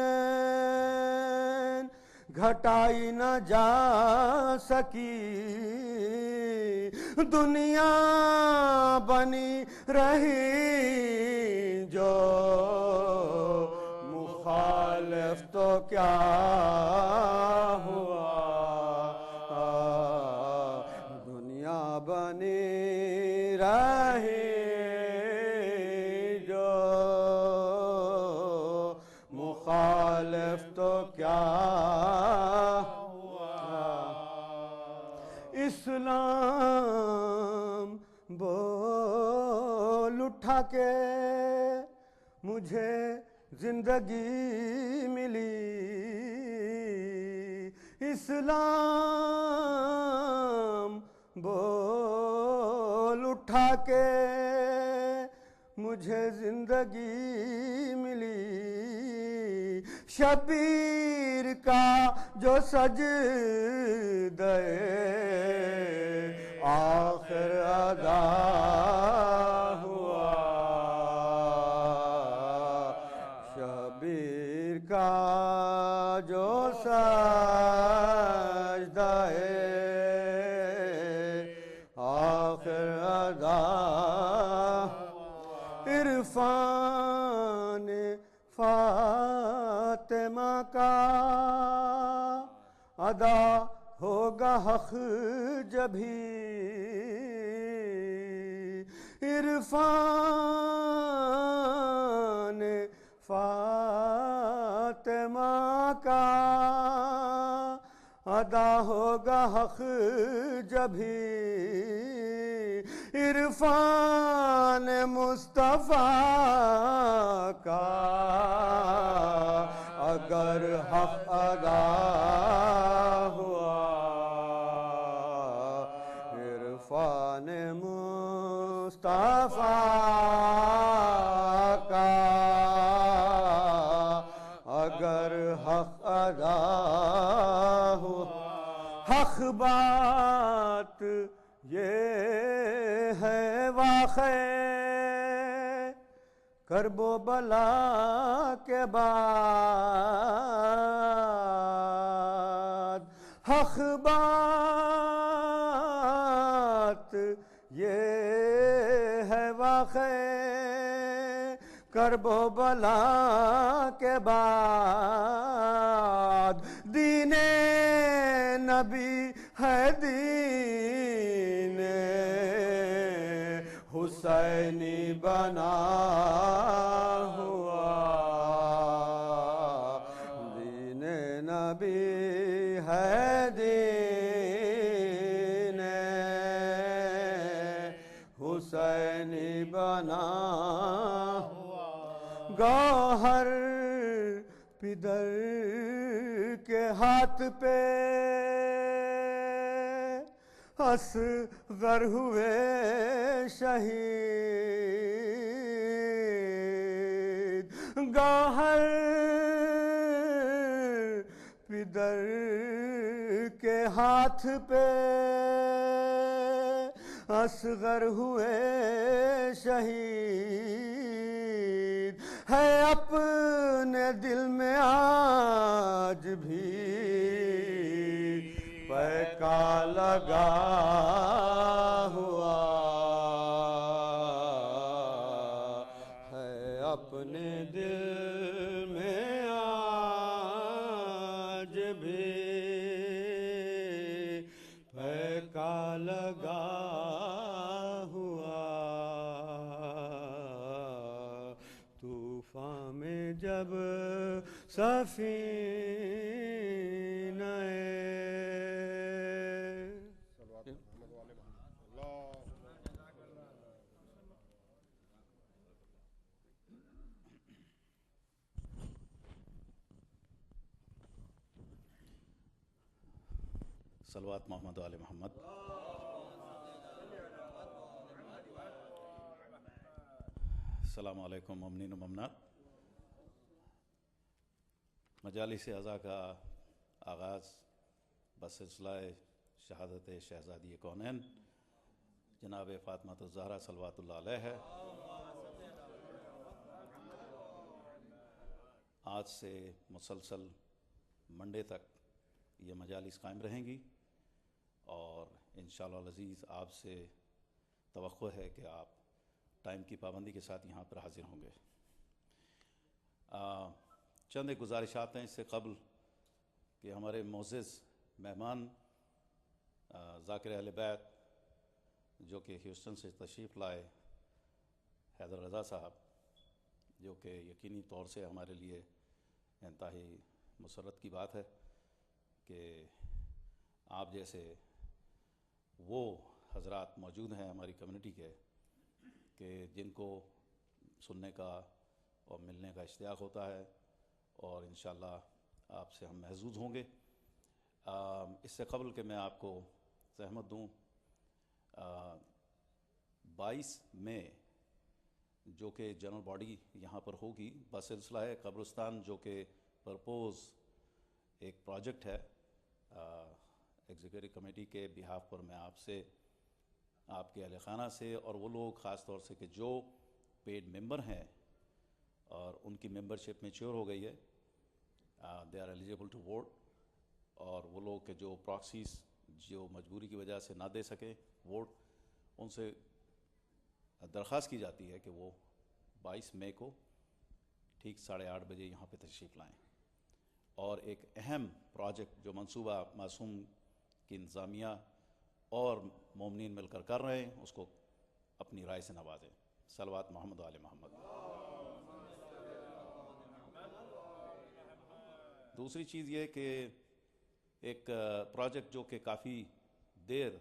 حسین گھٹائی نہ جا سکی، دنیا بنی رہی جو مخالف تو کیا ہوا، دنیا بنی رہی جو مخالف تو کیا ہوا، اسلام بول اٹھا کے مجھے زندگی ملی، اسلام بول اٹھا کے مجھے زندگی ملی، شبیر کا جو سجدہ آخر ادا ہوا، شبیر کا جو سجدہ آخر ادا، عرفان فاطمہ کا ادا ہوگا حق جبھی، عرفان فاطمہ کا ادا ہوگا حق جبھی، عرفان مصطفیٰ کا اگر حق ادا ہوا، عرفان مصطفیٰ کا ہے واقع کرب و بلا کے بعد حق بات یہ ہے واقع کرب و بلا کے بعد دین نبی ہے دین حسینی بنا ہوا دین نبی ہے دین حسینی بنا ہوا گوہر پدر کے ہاتھ پہ اصغر ہوئے شہید گوہر پدر کے ہاتھ پہ اصغر ہوئے شہید ہے اپنے دل میں آج بھی پیکا لگا ہوا ہے اپنے دل میں آج بھی پیکا لگا ہوا طوفان میں جب سفینہ صلوات محمد و آل محمد. السلام علیکم ممنین و ممنات. مجالس اعزا کا آغاز بسلسلہ شہادت شہزادی کونین جناب فاطمہ الزہرا صلوات اللہ علیہ ہے. آج سے مسلسل منڈے تک یہ مجالس قائم رہیں گی اور انشاءاللہ العزیز آپ سے توقع ہے کہ آپ ٹائم کی پابندی کے ساتھ یہاں پر حاضر ہوں گے. چند ایک گزارشات ہیں اس سے قبل کہ ہمارے معزز مہمان ذاکر اہل بیت جو کہ ہیوسٹن سے تشریف لائے حیدر رضا صاحب، جو کہ یقینی طور سے ہمارے لیے انتہائی مسرت کی بات ہے کہ آپ جیسے وہ حضرات موجود ہیں ہماری کمیونٹی کے کہ جن کو سننے کا اور ملنے کا اشتیاق ہوتا ہے، اور انشاءاللہ آپ سے ہم محظوظ ہوں گے. اس سے قبل کہ میں آپ کو زحمت دوں، 22 مئی جو کہ جنرل باڈی یہاں پر ہوگی بسلسلہ قبرستان، جو کہ پرپوز ایک پروجیکٹ ہے ایگزیکٹو کمیٹی کے بہاف پر، میں آپ سے، آپ کے اہل خانہ سے، اور وہ لوگ خاص طور سے کہ جو پیڈ ممبر ہیں اور ان کی ممبرشپ میچور ہو گئی ہے، they are eligible to vote, اور وہ لوگ کہ جو پراکسیز جو مجبوری کی وجہ سے نہ دے سکیں ووٹ، ان سے درخواست کی جاتی ہے کہ وہ 22 مئی کو ٹھیک 8:30 بجے یہاں پہ تشریف لائیں، اور ایک اہم پروجیکٹ جو منصوبہ معصوم کی انتظامیہ اور مومنین مل کر رہے ہیں اس کو اپنی رائے سے نوازیں. صلوات محمد و آل محمد. دوسری چیز یہ کہ ایک پروجیکٹ جو کہ کافی دیر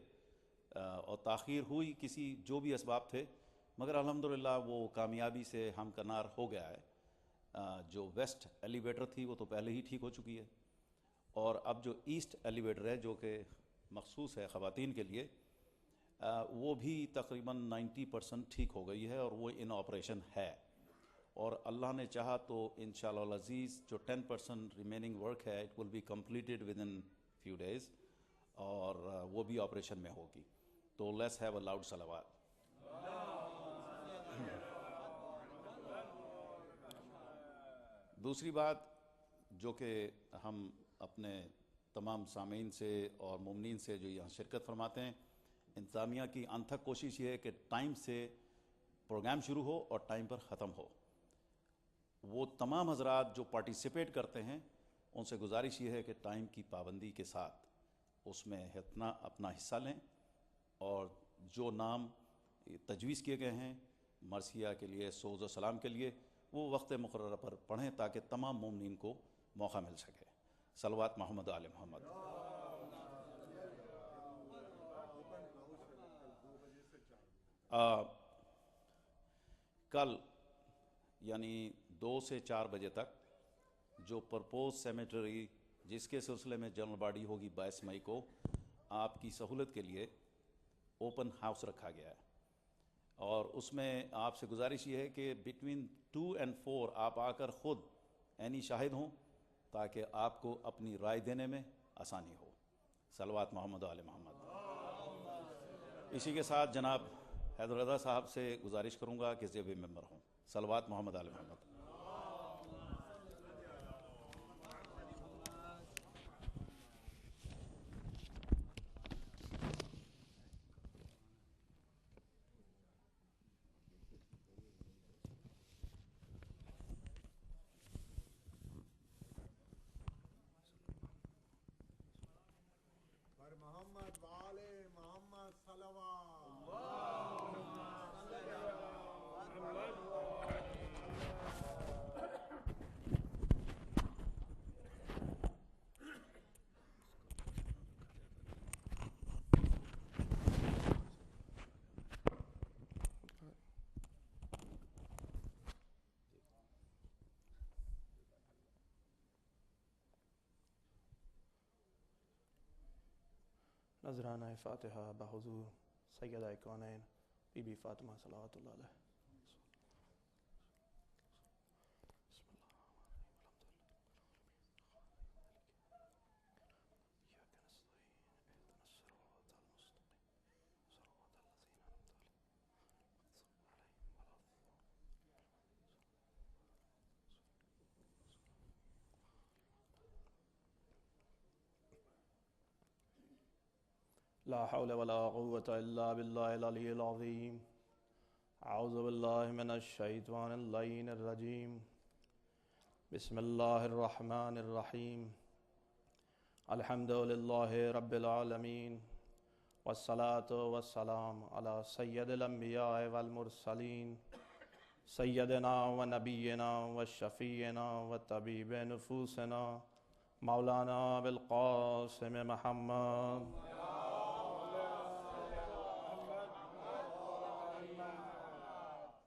اور تاخیر ہوئی کسی جو بھی اسباب تھے، مگر الحمدللہ وہ کامیابی سے ہمکنار ہو گیا ہے. جو ویسٹ ایلیویٹر تھی وہ تو پہلے ہی ٹھیک ہو چکی ہے، اور اب جو ایسٹ ایلیویٹر ہے جو کہ مخصوص ہے خواتین کے لیے، وہ بھی تقریباً 90% ٹھیک ہو گئی ہے اور وہ ان آپریشن ہے. اور اللہ نے چاہا تو انشاءاللہ العزیز جو 10% ریمیننگ ورک ہے it will be completed with in few days, اور وہ بھی آپریشن میں ہوگی. تو لیٹس ہیو اے لاؤڈ صلوات. دوسری بات جو کہ ہم اپنے تمام سامعین سے اور مومنین سے جو یہاں شرکت فرماتے ہیں، انتظامیہ کی انتھک کوشش یہ ہے کہ ٹائم سے پروگرام شروع ہو اور ٹائم پر ختم ہو۔ وہ تمام حضرات جو پارٹیسپیٹ کرتے ہیں ان سے گزارش یہ ہے کہ ٹائم کی پابندی کے ساتھ اس میں اپنا حصہ لیں، اور جو نام تجویز کیے گئے ہیں مرثیہ کے لیے، سوز و سلام کے لیے، وہ وقت مقررہ پر پڑھیں تاکہ تمام مومنین کو موقع مل سکے۔ صلوات محمد آل محمد۔ کل یعنی 2 سے 4 بجے تک جو پرپوز سیمیٹری جس کے سلسلے میں جنرل باڈی ہوگی 22 مئی کو، آپ کی سہولت کے لیے اوپن ہاؤس رکھا گیا ہے، اور اس میں آپ سے گزارش یہ ہے کہ بٹوین 2 and 4 آپ آ کر خود عینی شاہد ہوں تاکہ آپ کو اپنی رائے دینے میں آسانی ہو۔ صلوات محمد آل محمد۔ اسی کے ساتھ جناب حیدر رضا صاحب سے گزارش کروں گا کہ زیب ممبر ہوں۔ صلوات محمد آل محمد۔ محمد والے محمد صلوات۔ نذرانہ فاتحہ بحضور سیدہ کونین بی بی فاطمہ صلوات اللہ علیہ۔ لا حول ولا قوة الا باللہ العلی العظیم۔ اعوذ باللہ من الشیطان اللعین الرجیم۔ بسم اللہ الرحمن الرحیم۔ الحمد للہ رب العالمین، والصلاة والسلام علی سید الانبیاء والمرسلین، سیدنا و نبینا و شفیعنا و طبیب نفوسنا مولانا بالقاسم محمد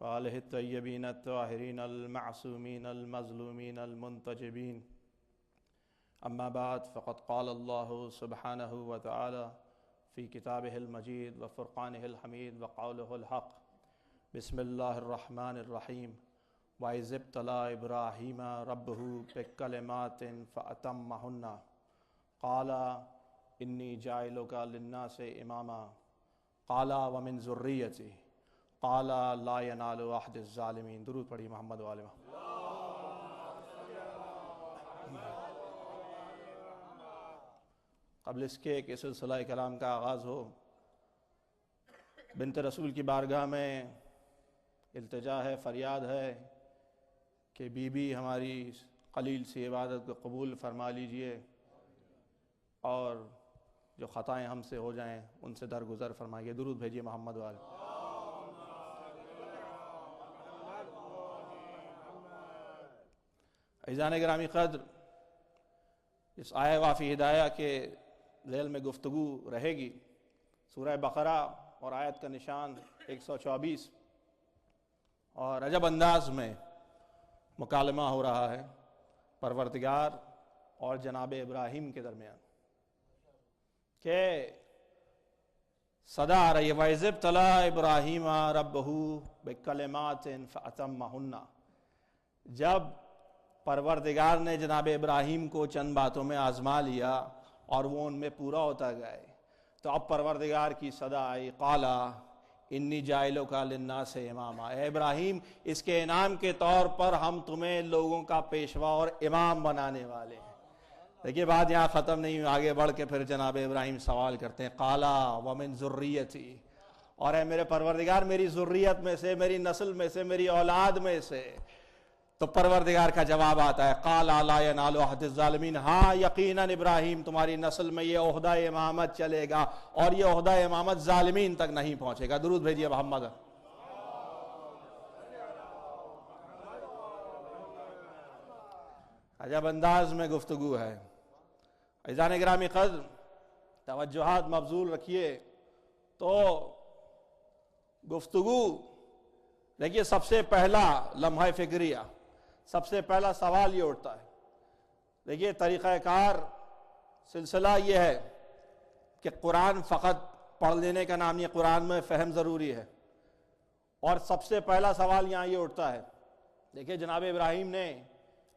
وآلہ الطیبین الطاہرین المعصومین المظلومین المنتجبین۔ اما بعد، فقد قال اللہ سبحانہ وتعالی فی کتابہ المجید وفرقانہ الحمید وقولہ الحق۔ بسم اللہ الرحمن الرحیم۔ وَإِذِ ابْتَلَىٰ إِبْرَاهِيمَ رَبُّهُ بِكَلِمَاتٍ فَأَتَمَّهُنَّ قَالَ إِنِّي جَاعِلُكَ لِلنَّاسِ إِمَامًا قَالَ وَمِن ذُرِّيَّتِي قَالَ لَا يَنَالُ عَهْدِ الظَّالِمِينَ۔ درود پڑھی محمد و آل محمد۔ قبل اس کے کہ سلسلہ کلام کا آغاز ہو، بنت رسول کی بارگاہ میں التجا ہے، فریاد ہے کہ بی بی ہماری قلیل سی عبادت کو قبول فرما لیجئے، اور جو خطائیں ہم سے ہو جائیں ان سے درگزر فرمائیے۔ درود بھیجیے محمد و آل محمد۔ عزیزان گرامی قدر، اس آیہ وافی ہدایہ کے ذیل میں گفتگو رہے گی سورہ بقرہ اور آیت کا نشان 124، اور عجب انداز میں مکالمہ ہو رہا ہے پروردگار اور جناب ابراہیم کے درمیان، کہ صدا آ رہی ہے وَإِذِ ابْتَلَىٰ إِبْرَاهِيمَ رَبُّهُ بِكَلِمَاتٍ فَأَتَمَّهُنَّ، جب پروردگار نے جناب ابراہیم کو چند باتوں میں آزما لیا اور وہ ان میں پورا ہوتا گئے، تو اب پروردگار کی صدا آئی قالا انی جاعلک للناس اماما، اے ابراہیم اس کے انعام کے طور پر ہم تمہیں لوگوں کا پیشوا اور امام بنانے والے ہیں۔ دیکھیے بات یہاں ختم نہیں، آگے بڑھ کے پھر جناب ابراہیم سوال کرتے ہیں، قالا ومن ذریتی، اور اے میرے پروردگار میری ذریت میں سے، میری نسل میں سے، میری اولاد میں سے۔ تو پروردگار کا جواب آتا ہے، قالا لا ینال عہد الظالمین، ہاں یقیناً ابراہیم تمہاری نسل میں یہ عہدہ امامت چلے گا، اور یہ عہدہ امامت ظالمین تک نہیں پہنچے گا۔ درود بھیجیے محمد۔ عجب انداز میں گفتگو ہے۔ عزیزان گرامی قدر، توجہات مبذول رکھیے۔ تو گفتگو دیکھیے، سب سے پہلا لمحہ فکریہ، سب سے پہلا سوال یہ اٹھتا ہے، دیکھیے طریقہ کار سلسلہ یہ ہے کہ قرآن فقط پڑھ لینے کا نام نہیں، قرآن میں فہم ضروری ہے۔ اور سب سے پہلا سوال یہاں یہ اٹھتا ہے، دیکھیے جناب ابراہیم نے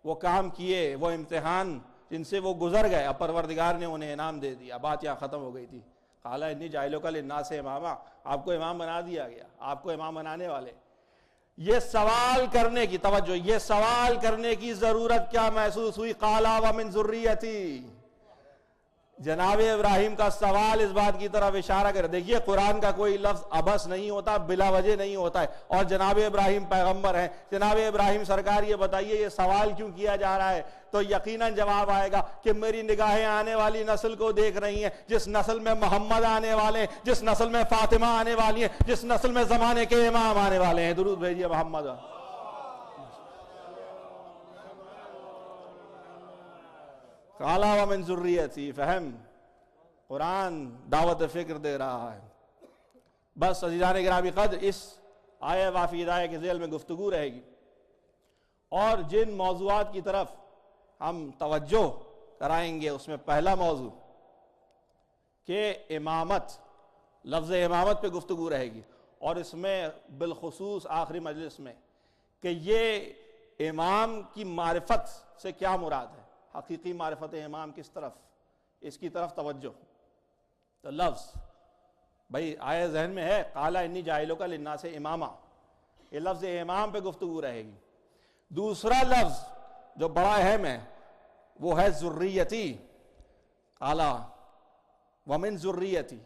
وہ کام کیے، وہ امتحان جن سے وہ گزر گئے، اب پروردگار نے انہیں انعام دے دیا، بات یہاں ختم ہو گئی تھی۔ قال انی جاعلک للناس اماما، آپ کو امام بنا دیا گیا، آپ کو امام بنانے والے۔ یہ سوال کرنے کی توجہ، یہ سوال کرنے کی ضرورت کیا محسوس ہوئی؟ قال ومن ذریتی، جناب ابراہیم کا سوال اس بات کی طرف اشارہ کر، دیکھیے قرآن کا کوئی لفظ عبث نہیں ہوتا، بلا وجہ نہیں ہوتا ہے، اور جناب ابراہیم پیغمبر ہیں۔ جناب ابراہیم سرکار یہ بتائیے یہ سوال کیوں کیا جا رہا ہے؟ تو یقیناً جواب آئے گا کہ میری نگاہیں آنے والی نسل کو دیکھ رہی ہیں، جس نسل میں محمد آنے والے ہیں، جس نسل میں فاطمہ آنے والی ہیں، جس نسل میں زمانے کے امام آنے والے ہیں۔ درود بھیجیے محمد۔ قال ومن ذریتی، فہم، قرآن دعوت فکر دے رہا ہے۔ بس عزیزان گرامی قدر، اس آیہ وافی ہدایہ کے ذیل میں گفتگو رہے گی، اور جن موضوعات کی طرف ہم توجہ کرائیں گے اس میں پہلا موضوع کہ امامت، لفظ امامت پہ گفتگو رہے گی، اور اس میں بالخصوص آخری مجلس میں کہ یہ امام کی معرفت سے کیا مراد ہے، حقیقی معرفت امام کس طرف، اس کی طرف توجہ۔ تو لفظ بھائی آئے ذہن میں ہے، قال انی جاعلک للناس اماما، یہ لفظ امام پہ گفتگو رہے گی۔ دوسرا لفظ جو بڑا اہم ہے وہ ہے ذریتی، قال ومن ذریتی،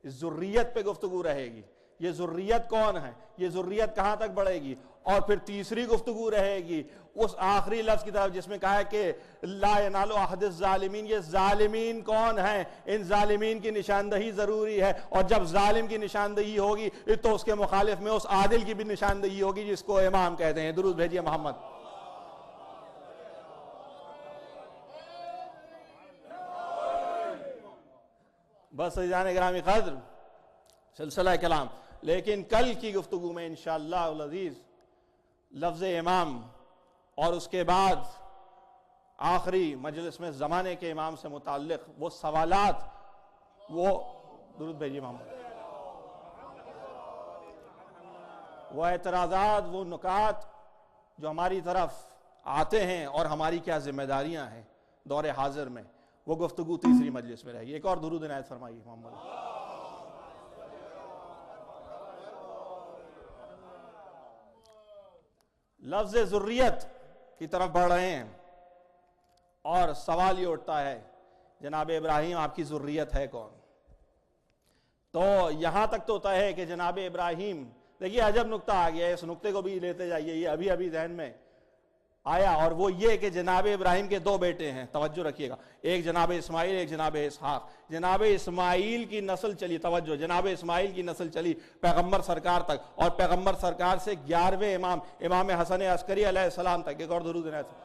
ذریت پہ گفتگو رہے گی۔ یہ ذریت کون ہے، یہ ذریت کہاں تک بڑھے گی، اور پھر تیسری گفتگو رہے گی اس آخری لفظ کی طرف جس میں کہا ہے کہ لا ینال عہد الظالمین، یہ ظالمین کون ہیں، ان ظالمین کی نشاندہی ضروری ہے، اور جب ظالم کی نشاندہی ہوگی تو اس کے مخالف میں اس عادل کی بھی نشاندہی ہوگی جس کو امام کہتے ہیں۔ درود بھیجیے محمد۔ بس عزیزان گرامی قدر، سلسلہ کلام، لیکن کل کی گفتگو میں انشاءاللہ العزیز لفظ امام اور اس کے بعد آخری مجلس میں زمانے کے امام سے متعلق وہ سوالات، وہ درود بھیجیے محمد، وہ اعتراضات، وہ نکات جو ہماری طرف آتے ہیں اور ہماری کیا ذمہ داریاں ہیں دور حاضر میں، وہ گفتگو تیسری مجلس میں رہے گی۔ ایک اور درود عنایت فرمائیے محمد۔ لفظ ذریت کی طرف بڑھ رہے ہیں، اور سوال یہ اٹھتا ہے جناب ابراہیم آپ کی ذریت ہے کون؟ تو یہاں تک تو طے ہے کہ جناب ابراہیم، دیکھیے عجب نقطہ آ گیا ہے، اس نقطے کو بھی لیتے جائیے، یہ ابھی ابھی ذہن میں آیا، اور وہ یہ کہ جناب ابراہیم کے دو بیٹے ہیں، توجہ رکھیے گا، ایک جناب اسماعیل، ایک جناب اسحاق۔ جناب اسماعیل کی نسل چلی، توجہ، جناب اسماعیل کی نسل چلی پیغمبر سرکار تک، اور پیغمبر سرکار سے 11ویں امام، امام حسن عسکری علیہ السلام تک۔ ایک اور درود عنایت،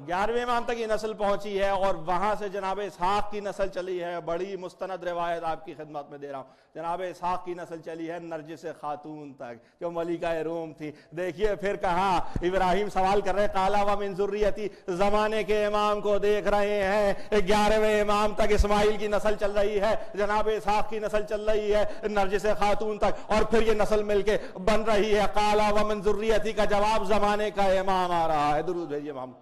11ویں امام تک یہ نسل پہنچی ہے، اور وہاں سے جناب اسحاق کی نسل چلی ہے۔ بڑی مستند روایت آپ کی خدمت میں دے رہا ہوں، جناب اسحاق کی نسل چلی ہے نرجس خاتون تک جو ملکہ روم تھی۔ دیکھیے پھر کہاں ابراہیم سوال کر رہے، قال ومن ذریتی، زمانے کے امام کو دیکھ رہے ہیں، 11ویں امام تک اسماعیل کی نسل چل رہی ہے، جناب اسحاق کی نسل چل رہی ہے نرجس خاتون تک، اور پھر یہ نسل مل کے بن رہی ہے۔ قال ومن ذریتی کا جواب زمانے کا امام آ رہا ہے۔ درود بھیجیے محمد۔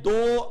2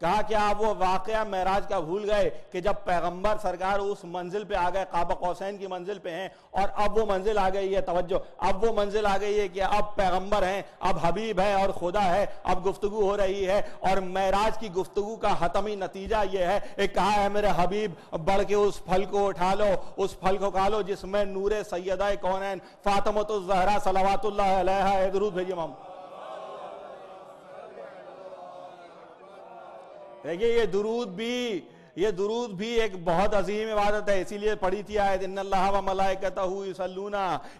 کہا کہ آپ وہ واقعہ معراج کا بھول گئے کہ جب پیغمبر سرکار اس منزل پہ آ گئے، قاب قوسین کی منزل پہ ہیں، اور اب وہ منزل آ گئی ہے، توجہ، اب وہ منزل آ گئی ہے کہ اب پیغمبر ہیں، اب حبیب ہے اور خدا ہے، اب گفتگو ہو رہی ہے، اور معراج کی گفتگو کا حتمی نتیجہ یہ ہے، ایک کہا ہے میرے حبیب بڑھ کے اس پھل کو اٹھا لو، اس پھل کو کھا لو جس میں نور سیدہ کونین فاطمۃ الزہرا صلوات اللہ علیہا ہے۔ درود بھیجیے محمد۔ دیکھیے یہ درود بھی ایک بہت عظیم عبادت ہے، اسی لیے پڑھی تھی آیت ان اللہ و ملائکتہ یصلون،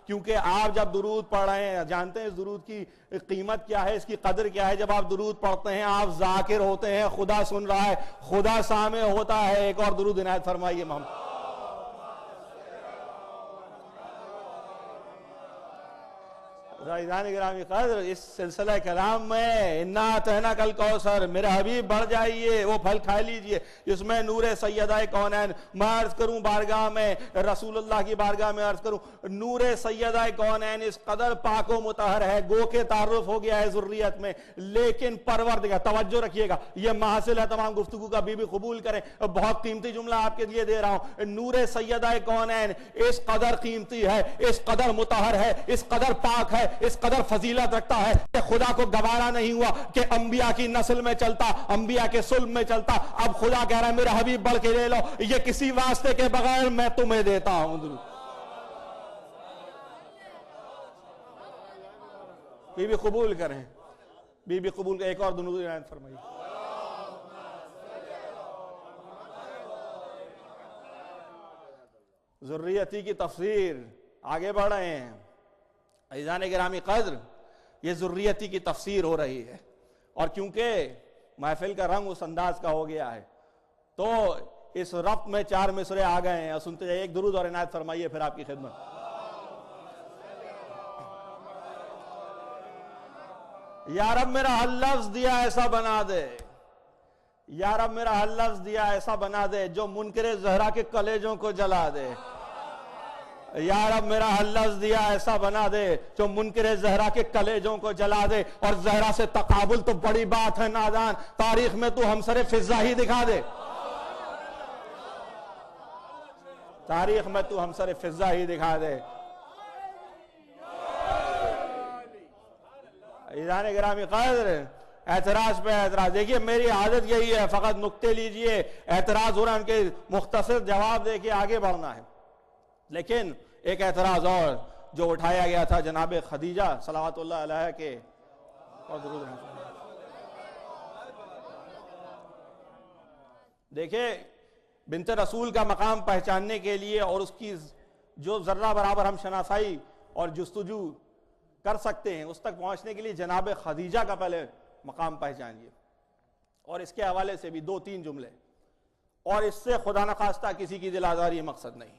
کیونکہ آپ جب درود پڑھ رہے ہیں، جانتے ہیں اس درود کی قیمت کیا ہے، اس کی قدر کیا ہے، جب آپ درود پڑھتے ہیں آپ ذاکر ہوتے ہیں، خدا سن رہا ہے، خدا سامع ہوتا ہے۔ ایک اور درود عنایت فرمائیے محمد۔ عزیزان گرامی قدر، اس سلسلہ کلام میں انا اعطیناک الکوثر، میرے حبیب بڑھ جائیے، وہ پھل کھا لیجئے جس میں نور سیدہ کونین، میں عرض کروں بارگاہ میں، رسول اللہ کی بارگاہ میں عرض کروں، نور سیدہ کونین اس قدر پاک و مطہر ہے، گو کے تعارف ہو گیا ہے ذریت میں، لیکن پروردگار، توجہ رکھیے گا، یہ محاصل ہے تمام گفتگو کا، بی بی قبول کریں، بہت قیمتی جملہ آپ کے لیے دے رہا ہوں، نور سیدہ کونین اس قدر قیمتی ہے، اس قدر مطہر ہے، اس قدر پاک ہے، اس قدر فضیلت رکھتا ہے کہ خدا کو گوارا نہیں ہوا کہ انبیاء کی نسل میں چلتا، انبیاء کے سلم میں چلتا، اب خدا کہہ رہا ہے میرے حبیب بڑھ کے لے لو، یہ کسی واسطے کے بغیر میں تمہیں دیتا ہوں۔ بی بی قبول کریں، بی بی قبول کا ایک اور درود عنایت فرمائیے۔ ذریتی کی تفسیر آگے بڑھ رہے ہیں، عزیزان گرامی قدر، یہ ذریتی کی تفسیر ہو رہی ہے، اور کیونکہ محفل کا رنگ اس انداز کا ہو گیا ہے تو اس ربط میں 4 مصرے آ گئے ہیں، اور سنتے جائیے، ایک درود اور عنایت فرمائیے پھر آپ کی خدمت۔ یا رب میرا ہر لفظ دیا ایسا بنا دے، یا رب میرا ہر لفظ دیا ایسا بنا دے جو منکر زہرا کے کلیجوں کو جلا دے، یا رب میرا ہر لفظ دیا ایسا بنا دے جو منکر زہرا کے کلیجوں کو جلا دے، اور زہرا سے تقابل تو بڑی بات ہے نادان، تاریخ میں تو ہمسر فضہ ہی دکھا دے، تاریخ میں تو ہمسر فضہ ہی دکھا دے۔ عزیزان گرامی قدر، اعتراض پہ اعتراض، دیکھیے میری عادت یہی ہے، فقط نکتے لیجئے، اعتراض ہو رہا ہے ان کے مختصر جواب دے کے آگے بڑھنا ہے، لیکن ایک اعتراض اور جو اٹھایا گیا تھا جناب خدیجہ صلوات اللہ علیہ کے، اور درود دیکھیں بنت رسول کا مقام پہچاننے کے لیے اور اس کی جو ذرہ برابر ہم شناسائی اور جستجو کر سکتے ہیں، اس تک پہنچنے کے لیے جناب خدیجہ کا پہلے مقام پہچانیے، اور اس کے حوالے سے بھی 2-3 جملے، اور اس سے خدا نخواستہ کسی کی دل آزاری مقصد نہیں،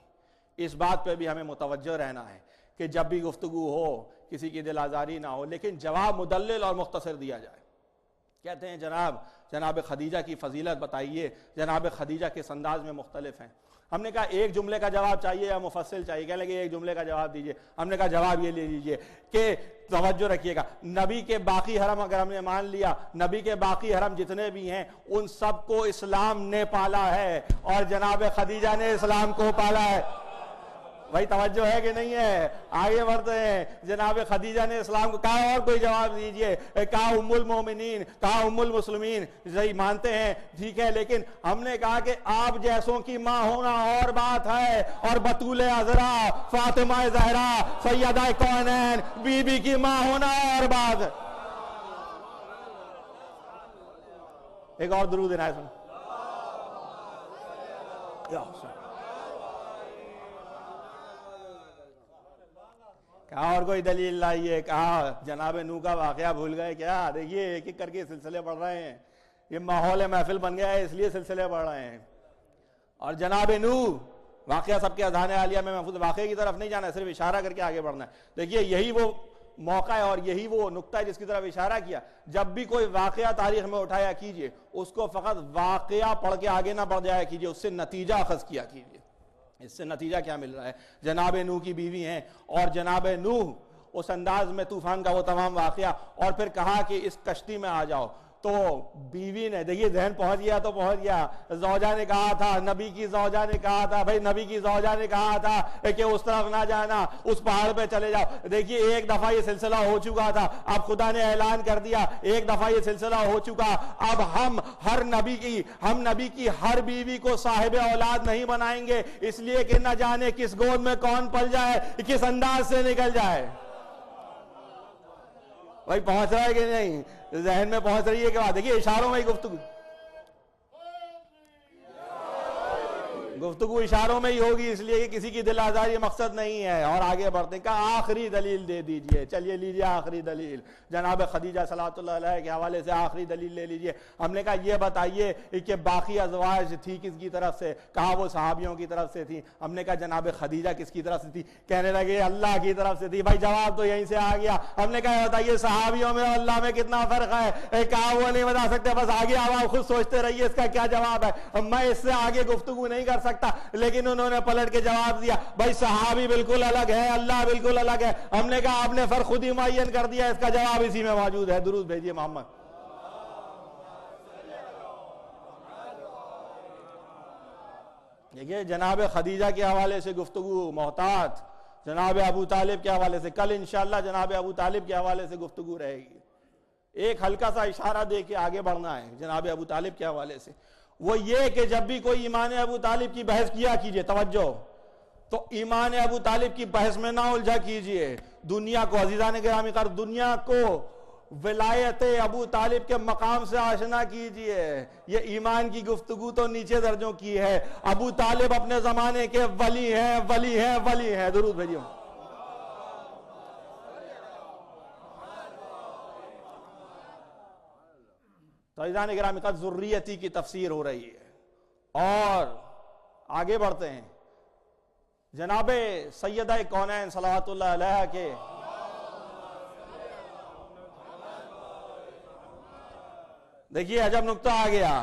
اس بات پہ بھی ہمیں متوجہ رہنا ہے کہ جب بھی گفتگو ہو کسی کی دل آزاری نہ ہو، لیکن جواب مدلل اور مختصر دیا جائے۔ کہتے ہیں جناب خدیجہ کی فضیلت بتائیے، جناب خدیجہ کس انداز میں مختلف ہیں۔ ہم نے کہا ایک جملے کا جواب چاہیے یا مفصل چاہیے؟ کہنے لگے ایک جملے کا جواب دیجئے۔ ہم نے کہا جواب یہ لے لیجئے کہ توجہ رکھیے گا، نبی کے باقی حرم اگر ہم نے مان لیا، نبی کے باقی حرم جتنے بھی ہیں ان سب کو اسلام نے پالا ہے، اور جناب خدیجہ نے اسلام کو پالا ہے۔ بھائی توجہ ہے کہ نہیں ہے؟ آگے بڑھتے ہیں، جناب خدیجہ نے اسلام کو کہا، اور کوئی جواب دیجئے، کہا ام المومنین، کہا ام المسلمین، صحیح مانتے ہیں، ٹھیک ہے، لیکن ہم نے کہا کہ آپ جیسوں کی ماں ہونا اور بات ہے، اور بطول عذرا، فاطمہ زہرا، سیدہ کونین، بی بی کی ماں ہونا اور بات ہے۔ ایک اور درود عنایت فرمائیے۔ کہا اور کوئی دلیل لائیے، کہا جناب نوح کا واقعہ بھول گئے کیا؟ دیکھیے ایک ایک کر کے سلسلے بڑھ رہے ہیں، یہ ماحول محفل بن گیا ہے اس لیے سلسلے بڑھ رہے ہیں، اور جناب نوح واقعہ سب کے اذہان عالیہ میں محفوظ، واقعے کی طرف نہیں جانا ہے، صرف اشارہ کر کے آگے بڑھنا ہے۔ دیکھیے یہی وہ موقع ہے اور یہی وہ نقطہ ہے جس کی طرف اشارہ کیا، جب بھی کوئی واقعہ تاریخ میں اٹھایا کیجئے اس کو فقط واقعہ پڑھ کے آگے نہ بڑھ جایا کیجئے، اس سے نتیجہ اخذ کیا کیجئے۔ اس سے نتیجہ کیا مل رہا ہے؟ جناب نوح کی بیوی ہیں، اور جناب نوح اس انداز میں طوفان کا وہ تمام واقعہ، اور پھر کہا کہ اس کشتی میں آ جاؤ، تو بیوی نے دیکھیے ذہن پہنچ گیا تو پہنچ گیا. زوجہ نے کہا تھا, نبی کی زوجہ نے کہا تھا, بھائی نبی کی زوجہ نے کہا تھا کہ اس طرف نہ جانا, اس پہاڑ پہ چلے جاؤ. دیکھیے ایک دفعہ یہ سلسلہ ہو چکا تھا, اب خدا نے اعلان کر دیا ایک دفعہ یہ سلسلہ ہو چکا, اب ہم نبی کی ہر بیوی کو صاحب اولاد نہیں بنائیں گے, اس لیے کہ نہ جانے کس گود میں کون پل جائے, کس انداز سے نکل جائے. بھائی پہنچ رہا ہے کہ نہیں, ذہن میں پہنچ رہی ہے کہ بات. دیکھیے اشاروں میں ہی گفتگو اشاروں میں ہی ہوگی, اس لیے کہ کسی کی دل آزاری مقصد نہیں ہے. اور آگے بڑھتے ہیں, کہا آخری دلیل دے دیجئے. چلیے لیجئے آخری دلیل, جناب خدیجہ صلاۃ اللہ علیہ کے حوالے سے آخری دلیل لے لیجئے. ہم نے کہا یہ بتائیے کہ باقی ازواج تھی کس کی طرف سے, کہا وہ صحابیوں کی طرف سے تھی. ہم نے کہا جناب خدیجہ کس کی طرف سے تھی, کہنے لگے اللہ کی طرف سے تھی. بھائی جواب تو یہیں سے آ گیا. ہم نے کہا بتائیے صحابیوں میں اور اللہ میں کتنا فرق ہے, کہا وہ نہیں بتا سکتے, بس آگے آپ خود سوچتے رہیے اس کا کیا جواب ہے. میں اس سے آگے گفتگو نہیں کر سکتا, لیکن انہوں نے پلٹ کے جواب دیا بھائی صحابی بالکل الگ ہے, اللہ بالکل الگ ہے. ہم نے کہا آپ نے فرق خود ہی معین کر دیا, اس کا جواب اسی میں موجود ہے. درود بھیجیے محمد. دیکھیے جناب خدیجہ کے حوالے سے گفتگو محتاط, جناب ابو طالب کے حوالے سے کل انشاءاللہ جناب ابو طالب کے حوالے سے گفتگو رہے گی. ایک ہلکا سا اشارہ دے کے آگے بڑھنا ہے جناب ابو طالب کے حوالے سے. وہ یہ کہ جب بھی کوئی ایمان ابو طالب کی بحث کیا کیجئے, توجہ, تو ایمان ابو طالب کی بحث میں نہ الجھا کیجئے. دنیا کو عزیزان گرامی قدر, دنیا کو ولایت ابو طالب کے مقام سے آشنا کیجئے. یہ ایمان کی گفتگو تو نیچے درجوں کی ہے. ابو طالب اپنے زمانے کے ولی ہیں, ولی ہیں, ولی ہیں. درود بھیجیے. تو عزیزان گرامی قدر ذریتی کی تفسیر ہو رہی ہے. اور آگے بڑھتے ہیں جناب سیدہ کونین صلوات اللہ علیہ کے دیکھیے عجب نکتہ آ گیا.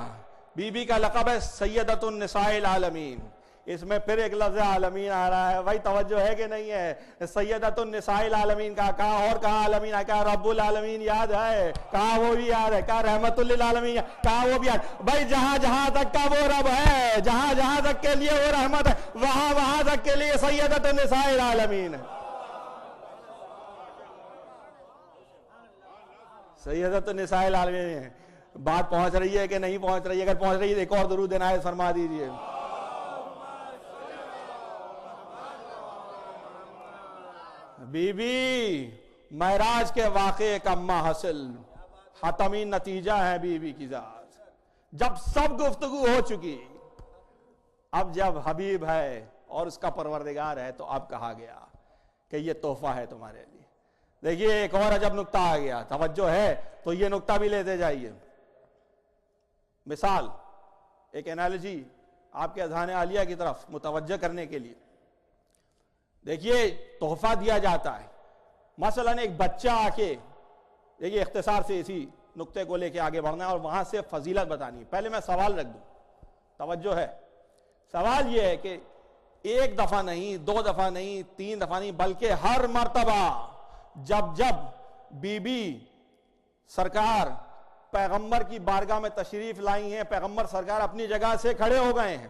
بی بی کا لقب ہے سیدۃ النساء العالمین, اس میں پھر ایک لفظ عالمین آ رہا ہے. بھائی توجہ ہے کہ نہیں ہے. سیدۃ النساء العالمین کہا, اور کہا عالمین, کہا رب العالمین یاد ہے, کہا وہ بھی یاد ہے, کہا رحمت للعالمین, کہا وہ بھی یاد. بھائی جہاں جہاں تک کا وہ رب ہے, جہاں جہاں تک کے لیے وہ رحمت ہے, وہاں وہاں تک کے لیے سیدۃ النساء العالمین. سیدۃ النساء العالمین. بات پہنچ رہی ہے کہ نہیں پہنچ رہی ہے؟ اگر پہنچ رہی ہے ایک اور درود عنایت فرما دیجئے. بی بی معراج کے واقعے کا ماحصل حتمی نتیجہ ہے بی بی کی ذات. جب سب گفتگو ہو چکی, اب جب حبیب ہے اور اس کا پروردگار ہے, تو اب کہا گیا کہ یہ تحفہ ہے تمہارے لیے. دیکھیے ایک اور عجب نکتہ آ گیا, توجہ ہے تو یہ نکتہ بھی لیتے جائیے. مثال, ایک انالوجی آپ کے اذہان عالیہ کی طرف متوجہ کرنے کے لیے. دیکھیے تحفہ دیا جاتا ہے, مثلا ایک بچہ آ کے, دیکھیے اختصار سے اسی نقطے کو لے کے آگے بڑھنا ہے اور وہاں سے فضیلت بتانی. پہلے میں سوال رکھ دوں, توجہ ہے. سوال یہ ہے کہ ایک دفعہ نہیں, 2 دفعہ نہیں, 3 دفعہ نہیں, بلکہ ہر مرتبہ جب بی بی سرکار پیغمبر کی بارگاہ میں تشریف لائی ہیں, پیغمبر سرکار اپنی جگہ سے کھڑے ہو گئے ہیں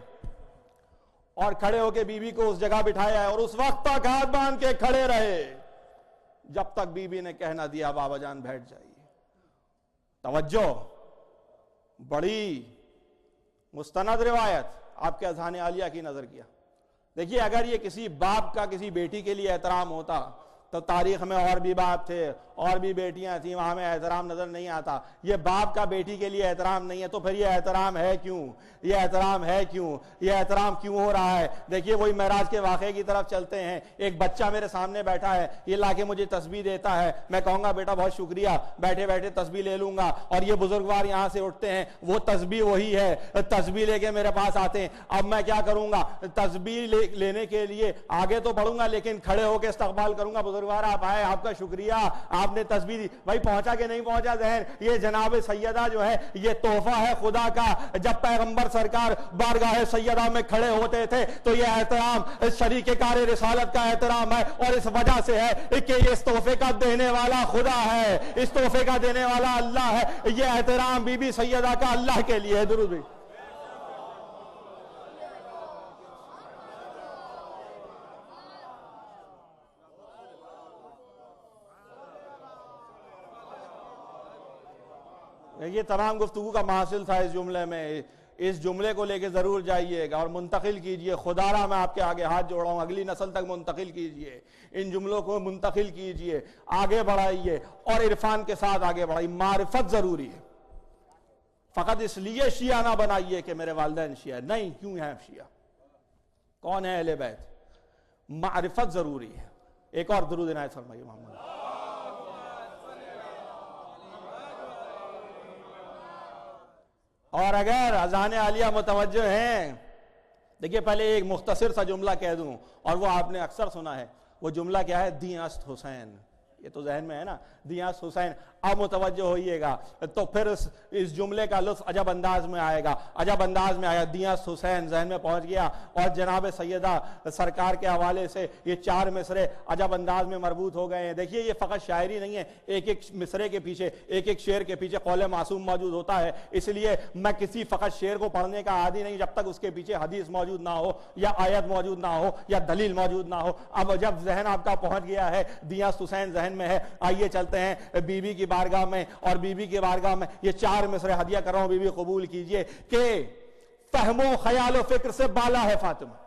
اور کھڑے ہو کے بی بی کو اس جگہ بٹھایا ہے, اور اس وقت تک ہاتھ باندھ کے کھڑے رہے جب تک بی بی نے کہنا دیا بابا جان بیٹھ جائیے. توجہ, بڑی مستند روایت آپ کے اذہان عالیہ کی نظر کیا. دیکھیے اگر یہ کسی باپ کا کسی بیٹی کے لیے احترام ہوتا تو تاریخ میں اور بھی باپ تھے, اور بھی بیٹیاں تھیں, وہاں میں احترام نظر نہیں آتا. یہ باپ کا بیٹی کے لیے احترام نہیں ہے, تو پھر یہ احترام ہے کیوں؟ یہ احترام ہے کیوں؟ یہ احترام کیوں ہو رہا ہے؟ دیکھیے وہی معراج کے واقعے کی طرف چلتے ہیں. ایک بچہ میرے سامنے بیٹھا ہے, یہ لا کے مجھے تسبیح دیتا ہے, میں کہوں گا بیٹا بہت شکریہ, بیٹھے بیٹھے تسبیح لے لوں گا, اور یہ بزرگوار یہاں سے اٹھتے ہیں, وہ تسبیح وہی ہے, تسبیح لے کے میرے پاس آتے ہیں. اب میں کیا کروں گا؟ تسبیح لینے کے لیے آگے تو بڑھوں گا, لیکن کھڑے ہو کے استقبال کروں گا. بزرگوار آپ آئے, آپ کا شکریہ, آپ نے تسبیح دی. بھائی پہنچا کہ نہیں پہنچا ذہن؟ یہ جناب سیدہ جو ہے یہ تحفہ ہے خدا کا. جب پیغمبر سرکار بارگاہ سیدہ میں کھڑے ہوتے تھے تو یہ احترام شریک کار رسالت کا احترام ہے, اور اس وجہ سے ہے کہ اس تحفے کا دینے والا خدا ہے, اس تحفے کا دینے والا اللہ ہے. یہ احترام بی بی سیدہ کا اللہ کے لیے ہے. درود بھی. یہ تمام گفتگو کا محاصل تھا اس جملے میں. اس جملے کو لے کے ضرور جائیے گا اور منتقل کیجئے. خدا را میں آپ کے آگے ہاتھ جوڑا ہوں, اگلی نسل تک منتقل کیجئے, ان جملوں کو منتقل کیجئے, آگے بڑھائیے اور عرفان کے ساتھ آگے بڑھائیے. معرفت ضروری ہے, فقط اس لیے شیعہ نہ بنائیے کہ میرے والدین شیعہ. نہیں, کیوں ہیں شیعہ؟ کون ہے اہل بیت؟ معرفت ضروری ہے. ایک اور درود عنایت فرمائیے محمد. اور اگر اذان عالیہ متوجہ ہیں, دیکھیے پہلے ایک مختصر سا جملہ کہہ دوں, اور وہ آپ نے اکثر سنا ہے. وہ جملہ کیا ہے؟ دیں است حسین. یہ تو ذہن میں ہے نا, دیں است حسین. اب متوجہ ہوئیے گا تو پھر اس جملے کا لطف عجب انداز میں آئے گا. عجب انداز میں آیا, دیں است حسین ذہن میں پہنچ گیا. اور جناب سیدہ سرکار کے حوالے سے یہ 4 مصرے عجب انداز میں مربوط ہو گئے ہیں. دیکھیے یہ فقط شاعری نہیں ہے, ایک ایک مصرے کے پیچھے, ایک ایک شعر کے پیچھے قول معصوم موجود ہوتا ہے. اس لیے میں کسی فقط شعر کو پڑھنے کا عادی نہیں جب تک اس کے پیچھے حدیث موجود نہ ہو, یا آیت موجود نہ ہو, یا دلیل موجود نہ ہو. اب جب ذہن آپ کا پہنچ گیا ہے, دیں است حسین ذہن میں ہے, آئیے چلتے ہیں بی بی کی بارگاہ میں. اور بی بی کی بارگاہ میں یہ 4 مصرے ہدیہ کر رہا ہوں, بی بی قبول کیجئے کہ فہم و خیال و فکر سے بالا ہے فاطمہ.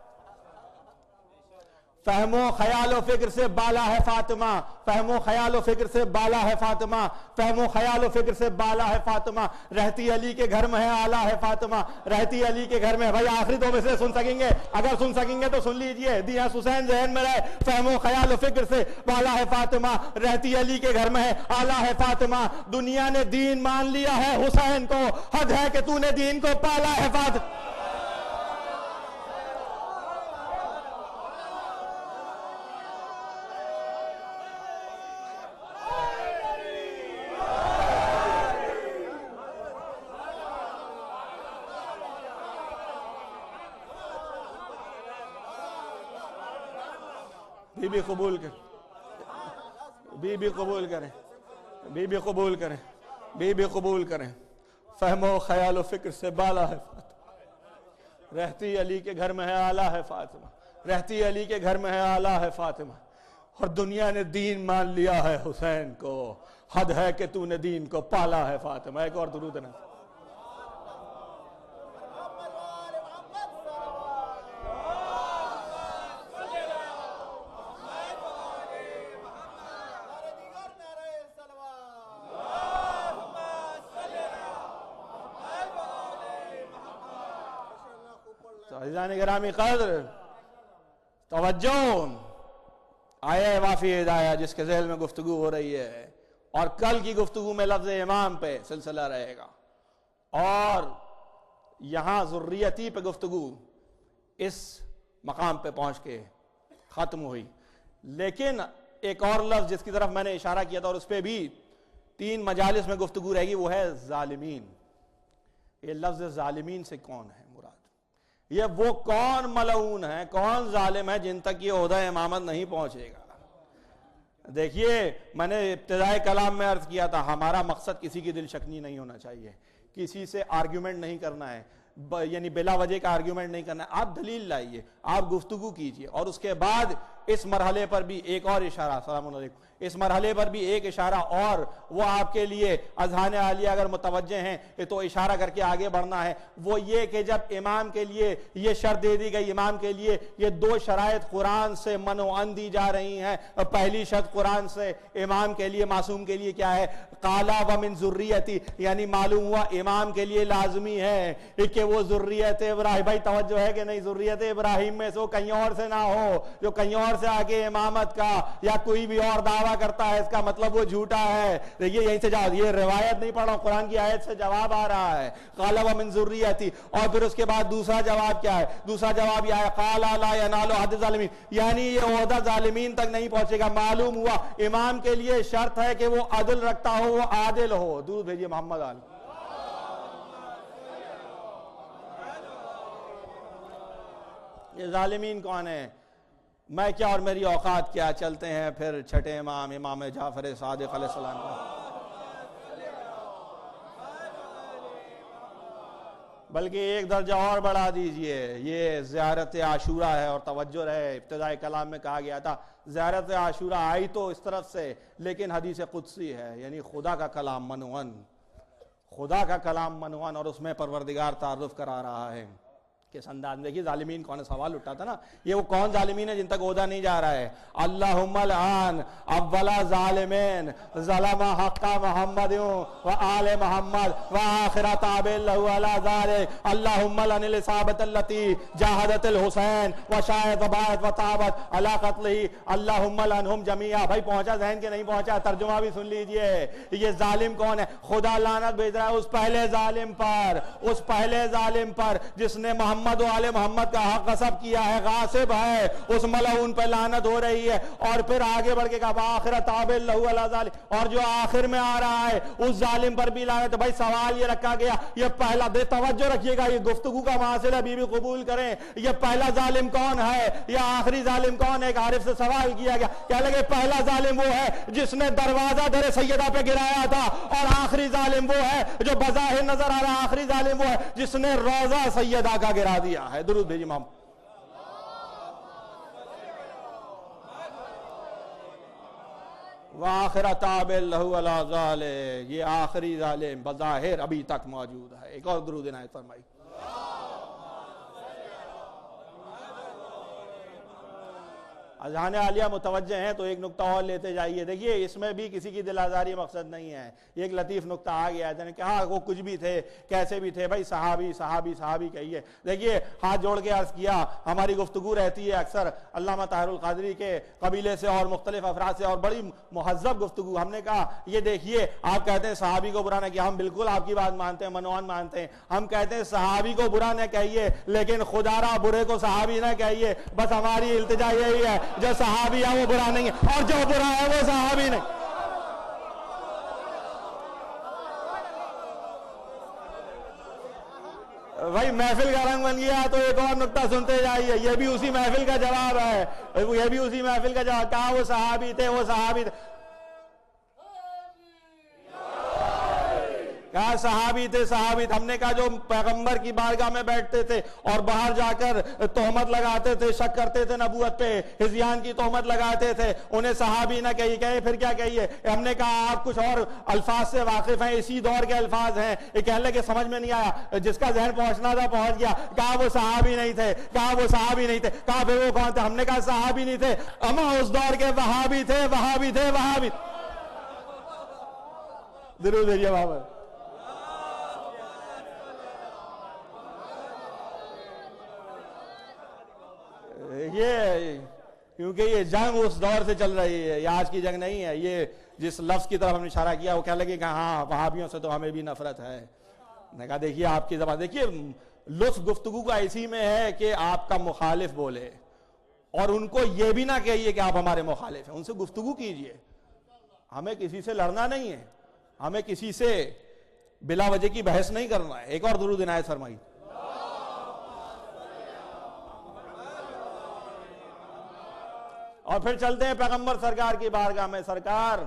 فہم و خیال و فکر سے بالا ہے فاطمہ. فہم و خیال و فکر سے بالا ہے فاطمہ. فہم و خیال و فکر سے بالا ہے فاطمہ. رہتی علی کے گھر میں ہے آلہ ہے فاطمہ. رہتی علی کے گھر میں. بھائی آخری 2 مصرے سن سکیں گے؟ اگر سن سکیں گے تو سن لیجئے. دیں است حسین ذہن میں رہے, فہم و خیال و فکر سے بالا ہے فاطمہ. رہتی علی کے گھر میں ہے آلہ ہے فاطمہ. دنیا نے دین مان لیا ہے حسین کو, حد ہے کہ تو نے دین کو پالا ہے فاطمہ. بی بی قبول کریں, بی بی قبول کریں, بی بی قبول کریں, بی بی قبول کریں. فہم و خیال و فکر سے بالا ہے فاطمہ. رہتی علی کے گھر میں ہے آلہ ہے فاطمہ. رہتی علی کے گھر میں ہے آلہ ہے فاطمہ. اور دنیا نے دین مان لیا ہے حسین کو, حد ہے کہ تو نے دین کو پالا ہے فاطمہ. ایک اور درود ہے. عزیزان گرامی قدر, توجہ, آیہ وافی ہدایہ جس کے ذیل میں گفتگو ہو رہی ہے, اور کل کی گفتگو میں لفظ امام پہ سلسلہ رہے گا, اور یہاں ذریتی پہ گفتگو اس مقام پہ پہنچ کے ختم ہوئی. لیکن ایک اور لفظ جس کی طرف میں نے اشارہ کیا تھا اور اس پہ بھی 3 مجالس میں گفتگو رہے گی, وہ ہے ظالمین. یہ لفظ ظالمین سے کون ہے مراد؟ یہ وہ کون ملعون ہے, کون ظالم ہے جن تک یہ عہدہ امامت نہیں پہنچے گا؟ دیکھیے میں نے ابتدائی کلام میں عرض کیا تھا, ہمارا مقصد کسی کی دل شکنی نہیں ہونا چاہیے, کسی سے آرگیومنٹ نہیں کرنا ہے, یعنی بلا وجہ کا آرگیومنٹ نہیں کرنا ہے. آپ دلیل لائیے, آپ گفتگو کیجئے, اور اس کے بعد اس مرحلے پر بھی ایک اور اشارہ, السلام علیکم, اس مرحلے پر بھی ایک اشارہ, اور وہ آپ کے لیے اذہان عالیہ اگر متوجہ ہیں تو اشارہ کر کے آگے بڑھنا ہے. وہ یہ کہ جب امام کے لیے یہ شرط دے دی گئی, امام کے لیے یہ 2 شرائط قرآن سے منوعن دی جا رہی ہیں. پہلی شرط قرآن سے امام کے لیے, معصوم کے لیے کیا ہے؟ قالا ومن ذریتی, یعنی معلوم ہوا امام کے لیے لازمی ہے کہ وہ ذریت ابراہیم, بھائی توجہ ہے کہ نہیں, ذریت ابراہیم میں سے کہیں اور سے نہ ہو, جو کہیں اور سے آگے امامت کا یا کوئی بھی اور دعویٰ کرتا ہے اس کا مطلب وہ جھوٹا ہے. دیکھیے یہیں سے جواب, یہ روایت نہیں پڑھ رہا ہوں, قرآن کی آیت سے جواب آ رہا ہے. قال ومن ذریتی, اور پھر اس کے بعد دوسرا جواب کیا ہے؟ دوسرا جواب یہ ہے قال لا ینال عہد الظالمین, یعنی یہ عہدہ ظالمین تک نہیں پہنچے گا. معلوم ہوا امام کے لیے شرط ہے کہ وہ عدل رکھتا ہو, وہ عادل ہو. درود بھیجیے محمد علی. یہ ظالمین کون ہیں؟ میں کیا اور میری اوقات کیا. چلتے ہیں پھر چھٹے امام, امام جعفر صادق علیہ السلام کا. بلکہ ایک درجہ اور بڑھا دیجئے, یہ زیارت عاشورہ ہے اور توجہ رہے, ابتدائی کلام میں کہا گیا تھا زیارت عاشورہ آئی تو اس طرف سے, لیکن حدیث قدسی ہے, یعنی خدا کا کلام منون, خدا کا کلام منون, اور اس میں پروردگار تعارف کرا رہا ہے. کس انداز میں دیکھیے ظالمین کون ہے, سوال اٹھا تھا نا, یہ وہ کون ظالمین ہے جن تک عہدہ نہیں جا رہا ہے. اللہم الان اولا ظالمین ظلم حق محمد و آل محمد و آخر تابع لہو علی ذالک. اللہم لن الاصابت اللتی جاہدت الحسین و شاہد و باعت و طابت علی قتلہی. اللہم لنہم جمیعا. بھائی پہنچا ذہن کے نہیں پہنچا؟ ترجمہ بھی سن لیجئے. یہ ظالم کون ہے؟ خدا لعنت بھیج رہا ہے اس پہلے ظالم پر, اس پہلے ظالم پر جس نے محمد و آل محمد کا حق غصب کیا ہے, غاصب ہے. اس ملعون پہ لعنت ہو رہی ہے. اور پھر آگے بڑھ کے کہا آخر تابع لہو علی ذالک, اور جو آخر میں آ رہا ہے اس ظالم پر بھی لعنت. بھائی سوال یہ رکھا گیا, یہ پہلا, بے توجہ رکھیے گا, یہ گفتگو کا معاصل ابھی بھی قبول کریں, یہ پہلا ظالم کون ہے یا آخری ظالم کون ہے؟ ایک عارف سے سوال کیا گیا, کہنے لگے پہلا ظالم وہ ہے جس نے دروازہ در سیدہ پہ گرایا تھا, اور آخری ظالم وہ ہے جو بظاہر نظر آ رہا, آخری ظالم وہ ہے جس نے روضہ سیدہ کا گرا دیا ہے. درود بھیجیے امام. وآخر تابع لہو علی ذالک, یہ آخری ظالم بظاہر ابھی تک موجود ہے. ایک اور درود عنایت فرمائی. اذہان عالیہ متوجہ ہیں تو ایک نقطہ اور لیتے جائیے. دیکھیے اس میں بھی کسی کی دل آزاری مقصد نہیں ہے, ایک لطیف نقطہ آ گیا ہے کہ ہاں وہ کچھ بھی تھے, کیسے بھی تھے, بھائی صحابی صحابی صحابی کہیے. دیکھیے ہاتھ جوڑ کے عرض کیا, ہماری گفتگو رہتی ہے اکثر علامہ طاہر القادری کے قبیلے سے اور مختلف افراد سے, اور بڑی مہذب گفتگو. ہم نے کہا یہ دیکھیے آپ کہتے ہیں صحابی کو برا نہ کیا, ہم بالکل آپ کی بات مانتے ہیں, منوان مانتے ہیں. ہم کہتے ہیں صحابی کو برا نہ کہیے, لیکن خدا را برے کو صحابی نہ کہیے. بس ہماری التجا یہی ہے, جو صحابی ہے وہ برا نہیں ہے, اور جو برا ہے وہ صحابی نہیں. بھائی محفل کا رنگ بن گیا تو ایک اور نقطہ سنتے جائیے, یہ بھی اسی محفل کا جواب ہے, یہ بھی اسی محفل کا جواب. کہا وہ صحابی تھے, وہ صحابی تھے, کہا صحابی تھے صحابی تھے. ہم نے کہا جو پیغمبر کی بارگاہ میں بیٹھتے تھے اور باہر جا کر تہمت لگاتے تھے, شک کرتے تھے نبوت پہ, ہذیان کی تہمت لگاتے تھے, انہیں صحابی نہ کہیے. کہے پھر کیا کہیے؟ ہم نے کہا آپ کچھ اور الفاظ سے واقف ہیں, اسی دور کے الفاظ ہیں. یہ کہنے لگے سمجھ میں نہیں آیا, جس کا ذہن پہنچنا تھا پہنچ گیا. کہا وہ صحابی نہیں تھے, کہا وہ صحابی نہیں تھے. کہا پھر وہ کون تھے؟ ہم نے کہا صحابی نہیں تھے, اما اس دور کے وہابی تھے, وہابی تھے, وہابی. درود بھیجیے بابا. یہ کیونکہ یہ جنگ اس دور سے چل رہی ہے, یہ آج کی جنگ نہیں ہے. یہ جس لفظ کی طرف ہم نے اشارہ کیا وہ کہنے لگے کہ ہاں وہابیوں سے تو ہمیں بھی نفرت ہے. نے کہا دیکھیے آپ کی زبان, دیکھیے لطف گفتگو کا اسی میں ہے کہ آپ کا مخالف بولے, اور ان کو یہ بھی نہ کہیے کہ آپ ہمارے مخالف ہیں. ان سے گفتگو کیجئے, ہمیں کسی سے لڑنا نہیں ہے, ہمیں کسی سے بلا وجہ کی بحث نہیں کرنا ہے. ایک اور درود عنایت فرمائی. اور پھر چلتے ہیں پیغمبر سرکار کی بارگاہ میں. سرکار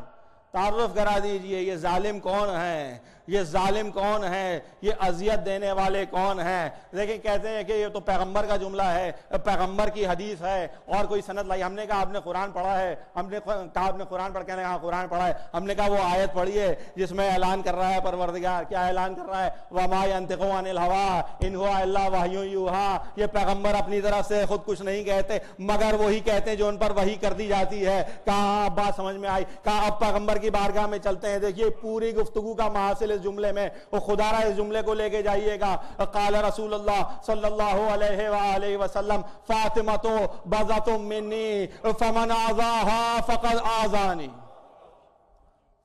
تعارف کرا دیجئے, یہ ظالم کون ہیں, یہ ظالم کون ہیں, یہ اذیت دینے والے کون ہیں. لیکن کہتے ہیں کہ یہ تو پیغمبر کا جملہ ہے, پیغمبر کی حدیث ہے, اور کوئی سند لائی. ہم نے کہا آپ نے قرآن پڑھا ہے, ہم نے کہا آپ نے قرآن پڑھ کے کہا قرآن پڑھا ہے. ہم نے کہا وہ آیت پڑھی ہے جس میں اعلان کر رہا ہے پروردگار, کیا اعلان کر رہا ہے؟ وَمَا يَنْطِقُ عَنِ الْهَوَىٰ إِنْ هُوَ إِلَّا وَحْيٌ يُوحَىٰ. یہ پیغمبر اپنی طرف سے خود کچھ نہیں کہتے مگر وہی کہتے ہیں جو ان پر وحی کر دی جاتی ہے. کہاں اب بات سمجھ میں آئی؟ کہا اب پیغمبر کی بارگاہ میں چلتے ہیں. دیکھیے پوری گفتگو کا محاصل اس جملے میں, وہ خدا را اس جملے کو لے کے جائیے گا. قال رسول اللہ صلی اللہ علیہ وآلہ وسلم فاطمۃ بضعۃ منی فمن آذاها فقد آذانی,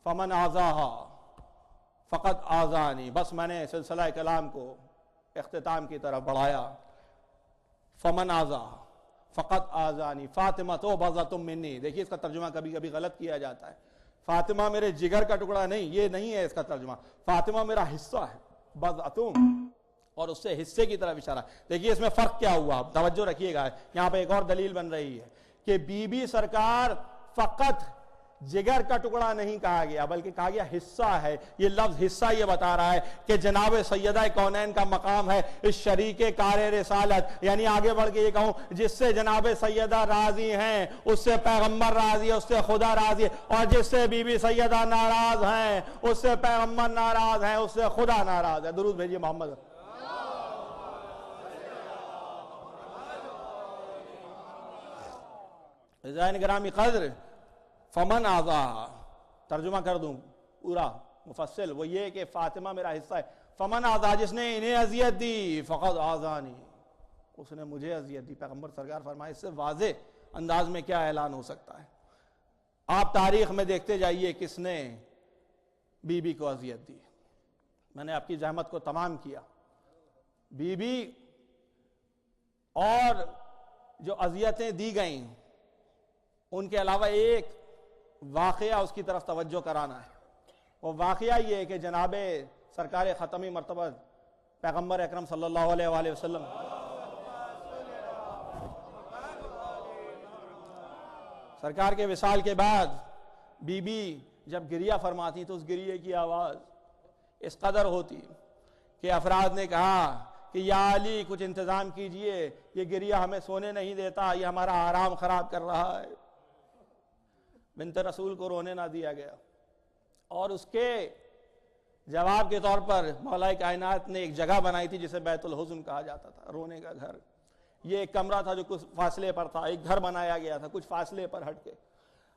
فمن آذاها فقد آذانی. بس میں نے سلسلہ کلام کو اختتام کی طرف بڑھایا. فمن آذا فقط آذانی فاطمہ تو بضعۃ منی. دیکھیے اس کا ترجمہ کبھی کبھی غلط کیا جاتا ہے. فاطمہ میرے جگر کا ٹکڑا نہیں, یہ نہیں ہے اس کا ترجمہ. فاطمہ میرا حصہ ہے, بضعۃ, اور اس سے حصے کی طرف اشارہ. دیکھیے اس میں فرق کیا ہوا, توجہ رکھیے گا. یہاں پہ ایک اور دلیل بن رہی ہے کہ بی بی سرکار فقط جگر کا ٹکڑا نہیں کہا گیا بلکہ کہا گیا حصہ ہے. یہ لفظ حصہ یہ بتا رہا ہے کہ جناب سیدہ کونین کا مقام ہے اس شریک کار رسالت. یعنی آگے بڑھ کے یہ کہوں, جس سے جناب سیدہ راضی ہیں اس سے پیغمبر راضی ہے, اس سے خدا راضی ہے, اور جس سے بی بی سیدہ ناراض ہیں اس سے پیغمبر ناراض ہیں, اس سے خدا ناراض ہے. درود بھیجیے محمد. عزیزان گرامی قدر, فمن آذا ترجمہ کر دوں پورا مفصل, وہ یہ کہ فاطمہ میرا حصہ ہے. فمن آذا, جس نے انہیں اذیت دی, فقد آذانی, اس نے مجھے اذیت دی. پیغمبر سرکار فرمائے اس سے واضح انداز میں کیا اعلان ہو سکتا ہے. آپ تاریخ میں دیکھتے جائیے کس نے بی بی کو اذیت دی. میں نے آپ کی زحمت کو تمام کیا. بی بی اور جو اذیتیں دی گئیں ان کے علاوہ ایک واقعہ اس کی طرف توجہ کرانا ہے. وہ واقعہ یہ ہے کہ جناب سرکار ختمی مرتبہ پیغمبر اکرم صلی اللہ علیہ وآلہ وسلم سرکار کے وصال کے بعد بی بی جب گریہ فرماتی تو اس گریے کی آواز اس قدر ہوتی کہ افراد نے کہا کہ یا علی کچھ انتظام کیجئے, یہ گریہ ہمیں سونے نہیں دیتا, یہ ہمارا آرام خراب کر رہا ہے. بنت رسول کو رونے نہ دیا گیا, اور اس کے جواب کے طور پر مولا کائنات نے ایک جگہ بنائی تھی جسے بیت الحزن کہا جاتا تھا, رونے کا گھر. یہ ایک کمرہ تھا جو کچھ فاصلے پر تھا, ایک گھر بنایا گیا تھا کچھ فاصلے پر ہٹ کے.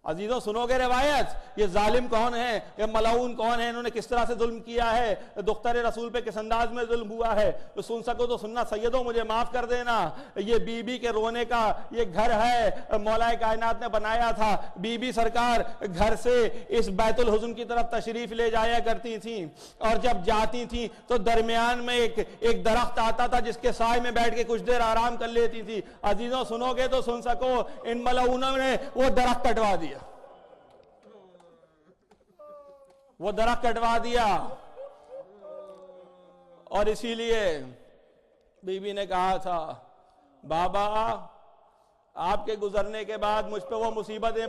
عزیزوں سنو گے روایت, یہ ظالم کون ہے, یہ ملعون کون ہے, انہوں نے کس طرح سے ظلم کیا ہے, دختر رسول پہ کس انداز میں ظلم ہوا ہے. تو سن سکو تو سننا سیدوں, مجھے معاف کر دینا. یہ بی بی کے رونے کا یہ گھر ہے, مولا کائنات نے بنایا تھا. بی بی سرکار گھر سے اس بیت الحزن کی طرف تشریف لے جایا کرتی تھیں, اور جب جاتی تھیں تو درمیان میں ایک درخت آتا تھا جس کے سائے میں بیٹھ کے کچھ دیر آرام کر لیتی تھی. عزیزوں سنو گے تو سن سکو, ان ملعونوں نے وہ درخت کٹوا دیا, وہ درخت کٹوا دیا. اور اسی لیے بی بی نے کہا تھا, بابا آپ کے گزرنے کے بعد مجھ پہ وہ مصیبتیں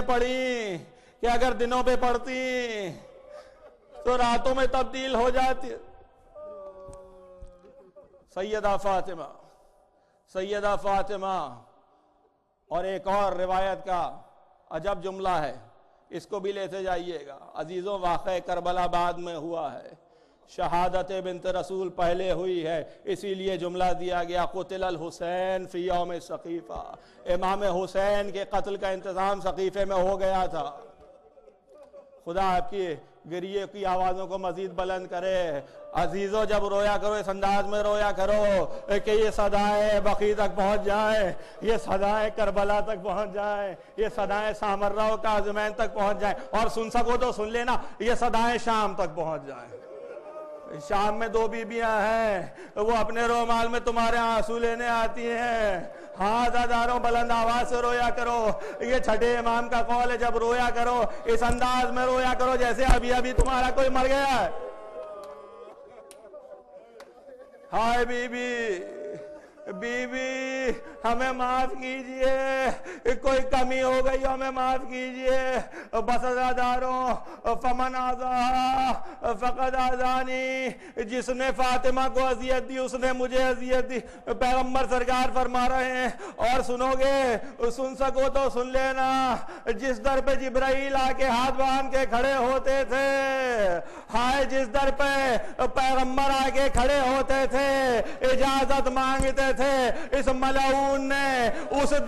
پڑیں کہ اگر دنوں پہ پڑتی تو راتوں میں تبدیل ہو جاتی. سیدہ فاطمہ. اور ایک اور روایت کا عجب جملہ ہے, اس کو بھی لیتے جائیے گا. عزیزوں واقعہ کربلا بعد میں ہوا ہے, شہادت بنت رسول پہلے ہوئی ہے, اسی لیے جملہ دیا گیا قتل الحسین فی یوم سقیفہ. امام حسین کے قتل کا انتظام سقیفے میں ہو گیا تھا. خدا آپ کی گریے کی آوازوں کو مزید بلند کرے. عزیزوں جب رویا کرو اس انداز میں رویا کرو کہ یہ صدائیں بقیع تک پہنچ جائیں, یہ صدائیں کربلا تک پہنچ جائیں, یہ صدائیں سامرہ و کاظمین تک پہنچ جائیں, اور سن سکو تو سن لینا یہ صدائیں شام تک پہنچ جائیں. شام میں 2 بیبیاں ہیں, وہ اپنے رومال میں تمہارے آنسو لینے آتی ہیں. ہاں عزاداروں بلند آواز سے رویا کرو. یہ چھٹے امام کا قول ہے, جب رویا کرو اس انداز میں رویا کرو جیسے ابھی تمہارا کوئی مر گیا ہے. ہائے بی بی ہمیں معاف کیجئے, کوئی کمی ہو گئی ہمیں معاف کیجئے. بس عزاداروں فمن آذا فقد آذانی, جس نے فاطمہ کو اذیت دی اس نے مجھے اذیت دی. پیغمبر سرکار فرما رہے ہیں, اور سنو گے سن سکو تو سن لینا, جس در پہ جبرائیل آ کے ہاتھ باندھ کے کھڑے ہوتے تھے, ہائے جس در پہ پیغمبر آ کے کھڑے ہوتے تھے, اجازت مانگتے تھے, اس ملعون نے اس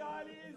40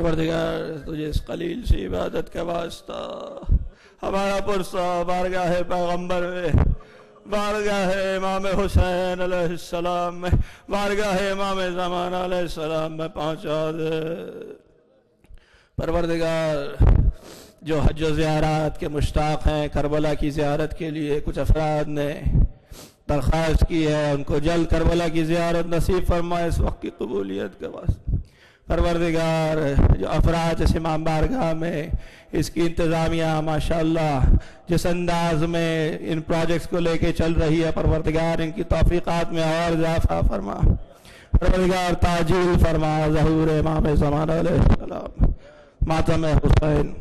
پروردگار تجھے اس قلیل سی عبادت کا واسطہ ہمارا پرسہ بارگاہ پیغمبر میں، بارگاہ امام حسین علیہ السلام میں، بارگاہ امام زمان علیہ السلام میں پہنچا دے۔ پروردگار جو حج و زیارات کے مشتاق ہیں، کربلا کی زیارت کے لیے کچھ افراد نے درخواست کی ہے، ان کو جلد کربلا کی زیارت نصیب فرمائے اس وقت کی قبولیت کے واسطے۔ پروردگار جو افراد اس امام بارگاہ میں اس کی انتظامیہ ماشاءاللہ جس انداز میں ان پروجیکٹس کو لے کے چل رہی ہے، پروردگار ان کی توفیقات میں اور اضافہ فرما، پروردگار تعجیل فرما ظہور امام زمان علیہ السلام، ماتم حسین۔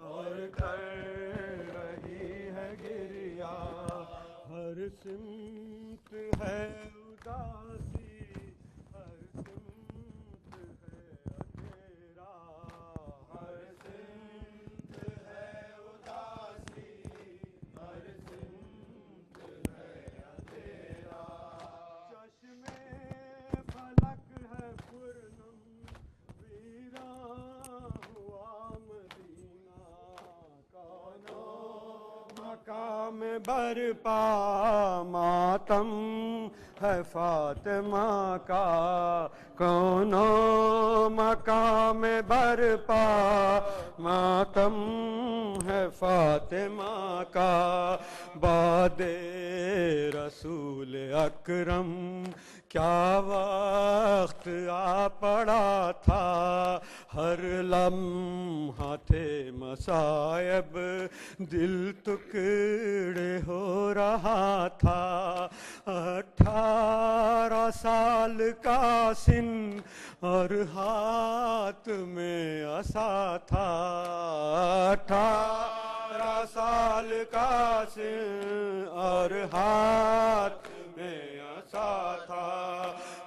اور کر رہی ہے گریا، ہر سمت ہے اداسی، ہر سمت ہے اندھیرا، ہر سمت ہے اداسی، ہر سمت ہے اندھیرا، چشمے فلک ہے پرنم ویران ہوا مدینہ، کونو مقام برپا ماتم ہے فاطمہ کا، کونو مقام برپا ماتم ہے فاطمہ کا، باد رسول اکرم کیا وقت آ پڑا تھا، ہر لمحہ تھے مصائب دل ٹکڑے ہو رہا تھا، 18 سال کا سن اور ہاتھ میں عصا تھا، 18 سال کا سن اور ہاتھ میں عصا تھا،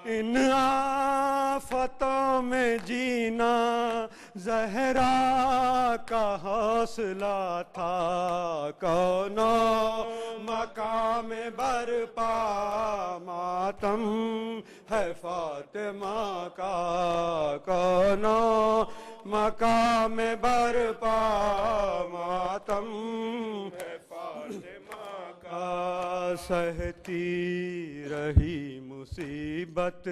ان آفتوں میں جینا زہرا کا حوصلہ تھا، کونو مقام برپا ماتم ہے فاطمہ کا، کونو مقام برپا ماتم ہے فاطمہ کا، سہتی رہی مصیبت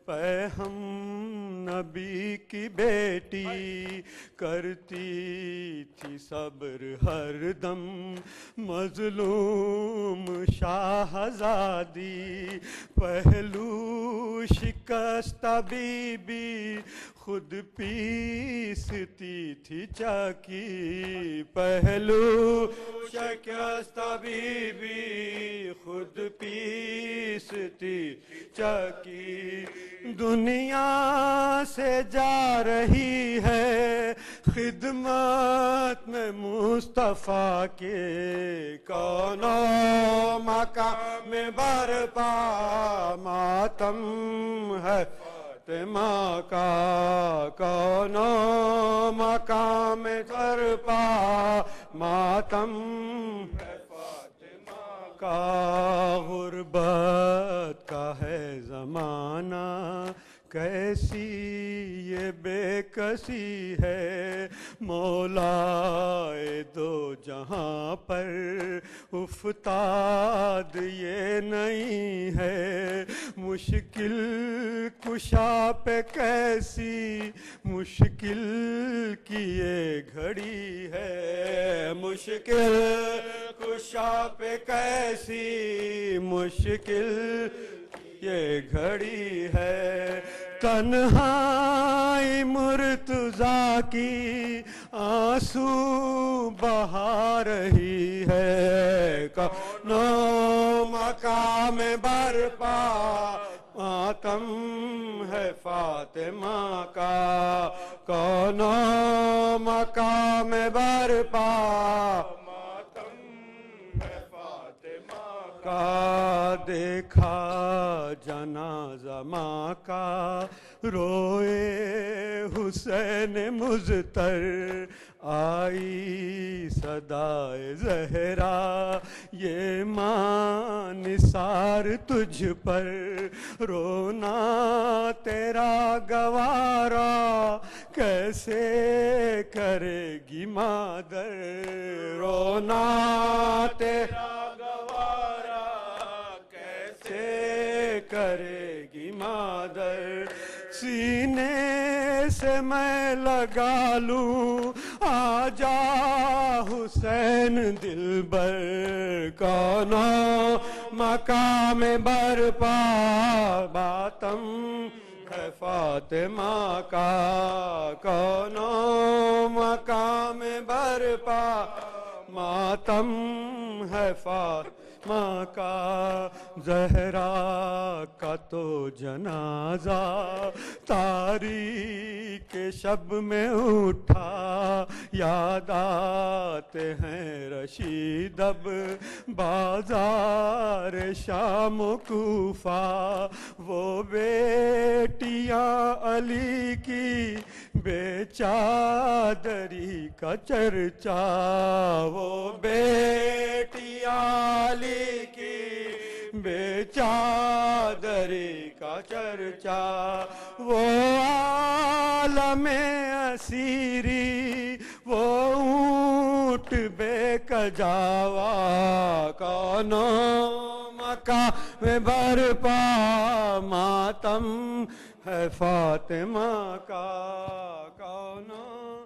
پہ ہم نبی کی بیٹی کرتی تھی صبر ہر دم مظلوم شاہزادی پہلو شکستہ بی بی خود پیستی تھی چاکی پہلو شکستہ بی بی خود پیستی چاکی دنیا سے جا رہی ہے خدمت میں مصطفیٰ کے کونوں مقام میں برپا ماتم ہے فاطمہ کا کونوں مقام میں برپا ماتم ہے فاطمہ کا غربت کا ہے زمانہ کیسی یہ بے کسی ہے مولا دو جہاں پر افتاد یہ نہیں ہے مشکل کشا پہ کیسی مشکل کی یہ گھڑی ہے مشکل کشا پہ کیسی مشکل یہ گھڑی ہے تنہائی مرتضیٰ کی آنسو بہا رہی ہے کونوں مقام برپا ماتم ہے فاطمہ کا کونوں مقام برپا کا دیکھا جنازہ ماں کا روئے حسین مضطر آئی صدائے زہرا یہ ماں نثار تجھ پر رونا تیرا گوارا کیسے کرے گی مادر رونا تیرا کرے گی مادر سینے سے میں لگا لوں آجا حسین دلبر کونوں مقام برپا ماتم ہے فاطمہ کا کونوں مقام برپا ماتم ہے فاطمہ ماں کا زہرا کا تو جنازہ تاریک شب میں اٹھا یاد آتے ہیں رشید اب بازار شام و کوفہ وہ بیٹیاں علی کی بے چادری کا چرچا وہ بیٹیاں علی کی بے چادری کا چرچا وہ عالم اسیری وہ اونٹ بے کجاوا کونوں مقام برپا ماتم ہے فاطمہ کا کونوں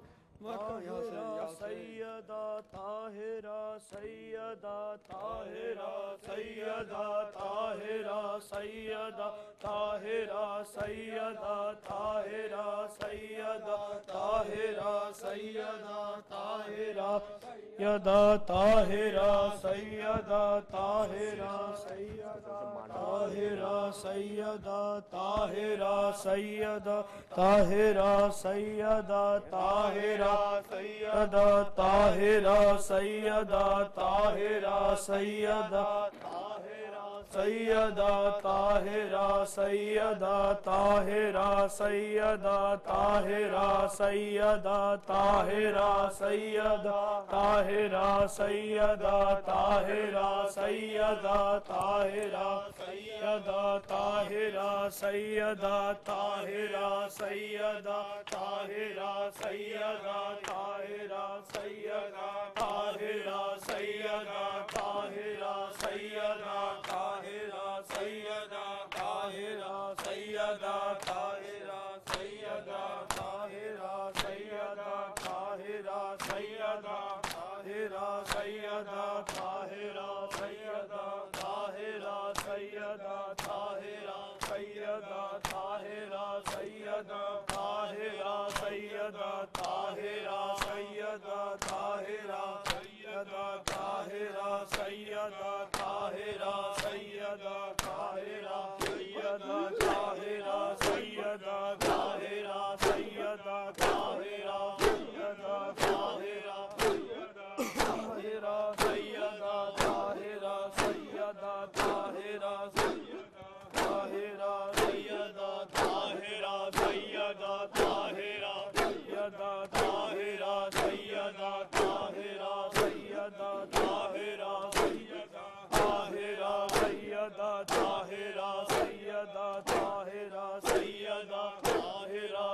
سیدہ طاہرہ سیدہ طاہرہ سیدہ طاہرہ سیدہ طاہرہ سیدہ طاہرہ سیدہ طاہرہ سیدہ طاہرہ سیدہ طاہرہ سیدہ طاہرہ سیدہ طاہرہ سیدہ طاہرہ سیدہ طاہرہ سیدہ طاہرہ سیدہ طاہرہ سیدہ سیدہ طاہرہ سیدہ طاہرہ سیدہ طاہرہ سیدہ طاہرہ سیدہ طاہرہ سیدہ طاہرہ سیدہ طاہرہ سیدہ طاہرہ سیدہ طاہرہ سیدہ طاہرہ سیدہ طاہرہ سیدہ طاہرہ سیدہ طاہرہ سیدہ طاہرہ سیدہ سیدہ طاہرہ سیدہ طاہرہ سیدہ طاہرہ سیدہ طاہرہ سیدہ طاہرہ سیدہ طاہرہ سیدہ طاہرہ سیدہ طاہرہ سیدہ طاہرہ سیدہ طاہرہ سیدہ طاہرہ سیدہ طاہرہ سیدہ طاہرہ سیدہ طاہرہ سیدہ طاہرہ سیدہ طاہرہ سیدہ طاہرہ سیدہ طاہرہ طاہرہ سیدہ طاہرہ سیدہ طاہرہ طاہرہ سیدہ طاہرہ سیدہ طاہرہ سیدہ طاہرہ سیدہ طاہرہ سیدہ طاہرہ سیدہ طاہرہ سیدہ طاہرہ سیدہ طاہرہ سیدہ طاہرہ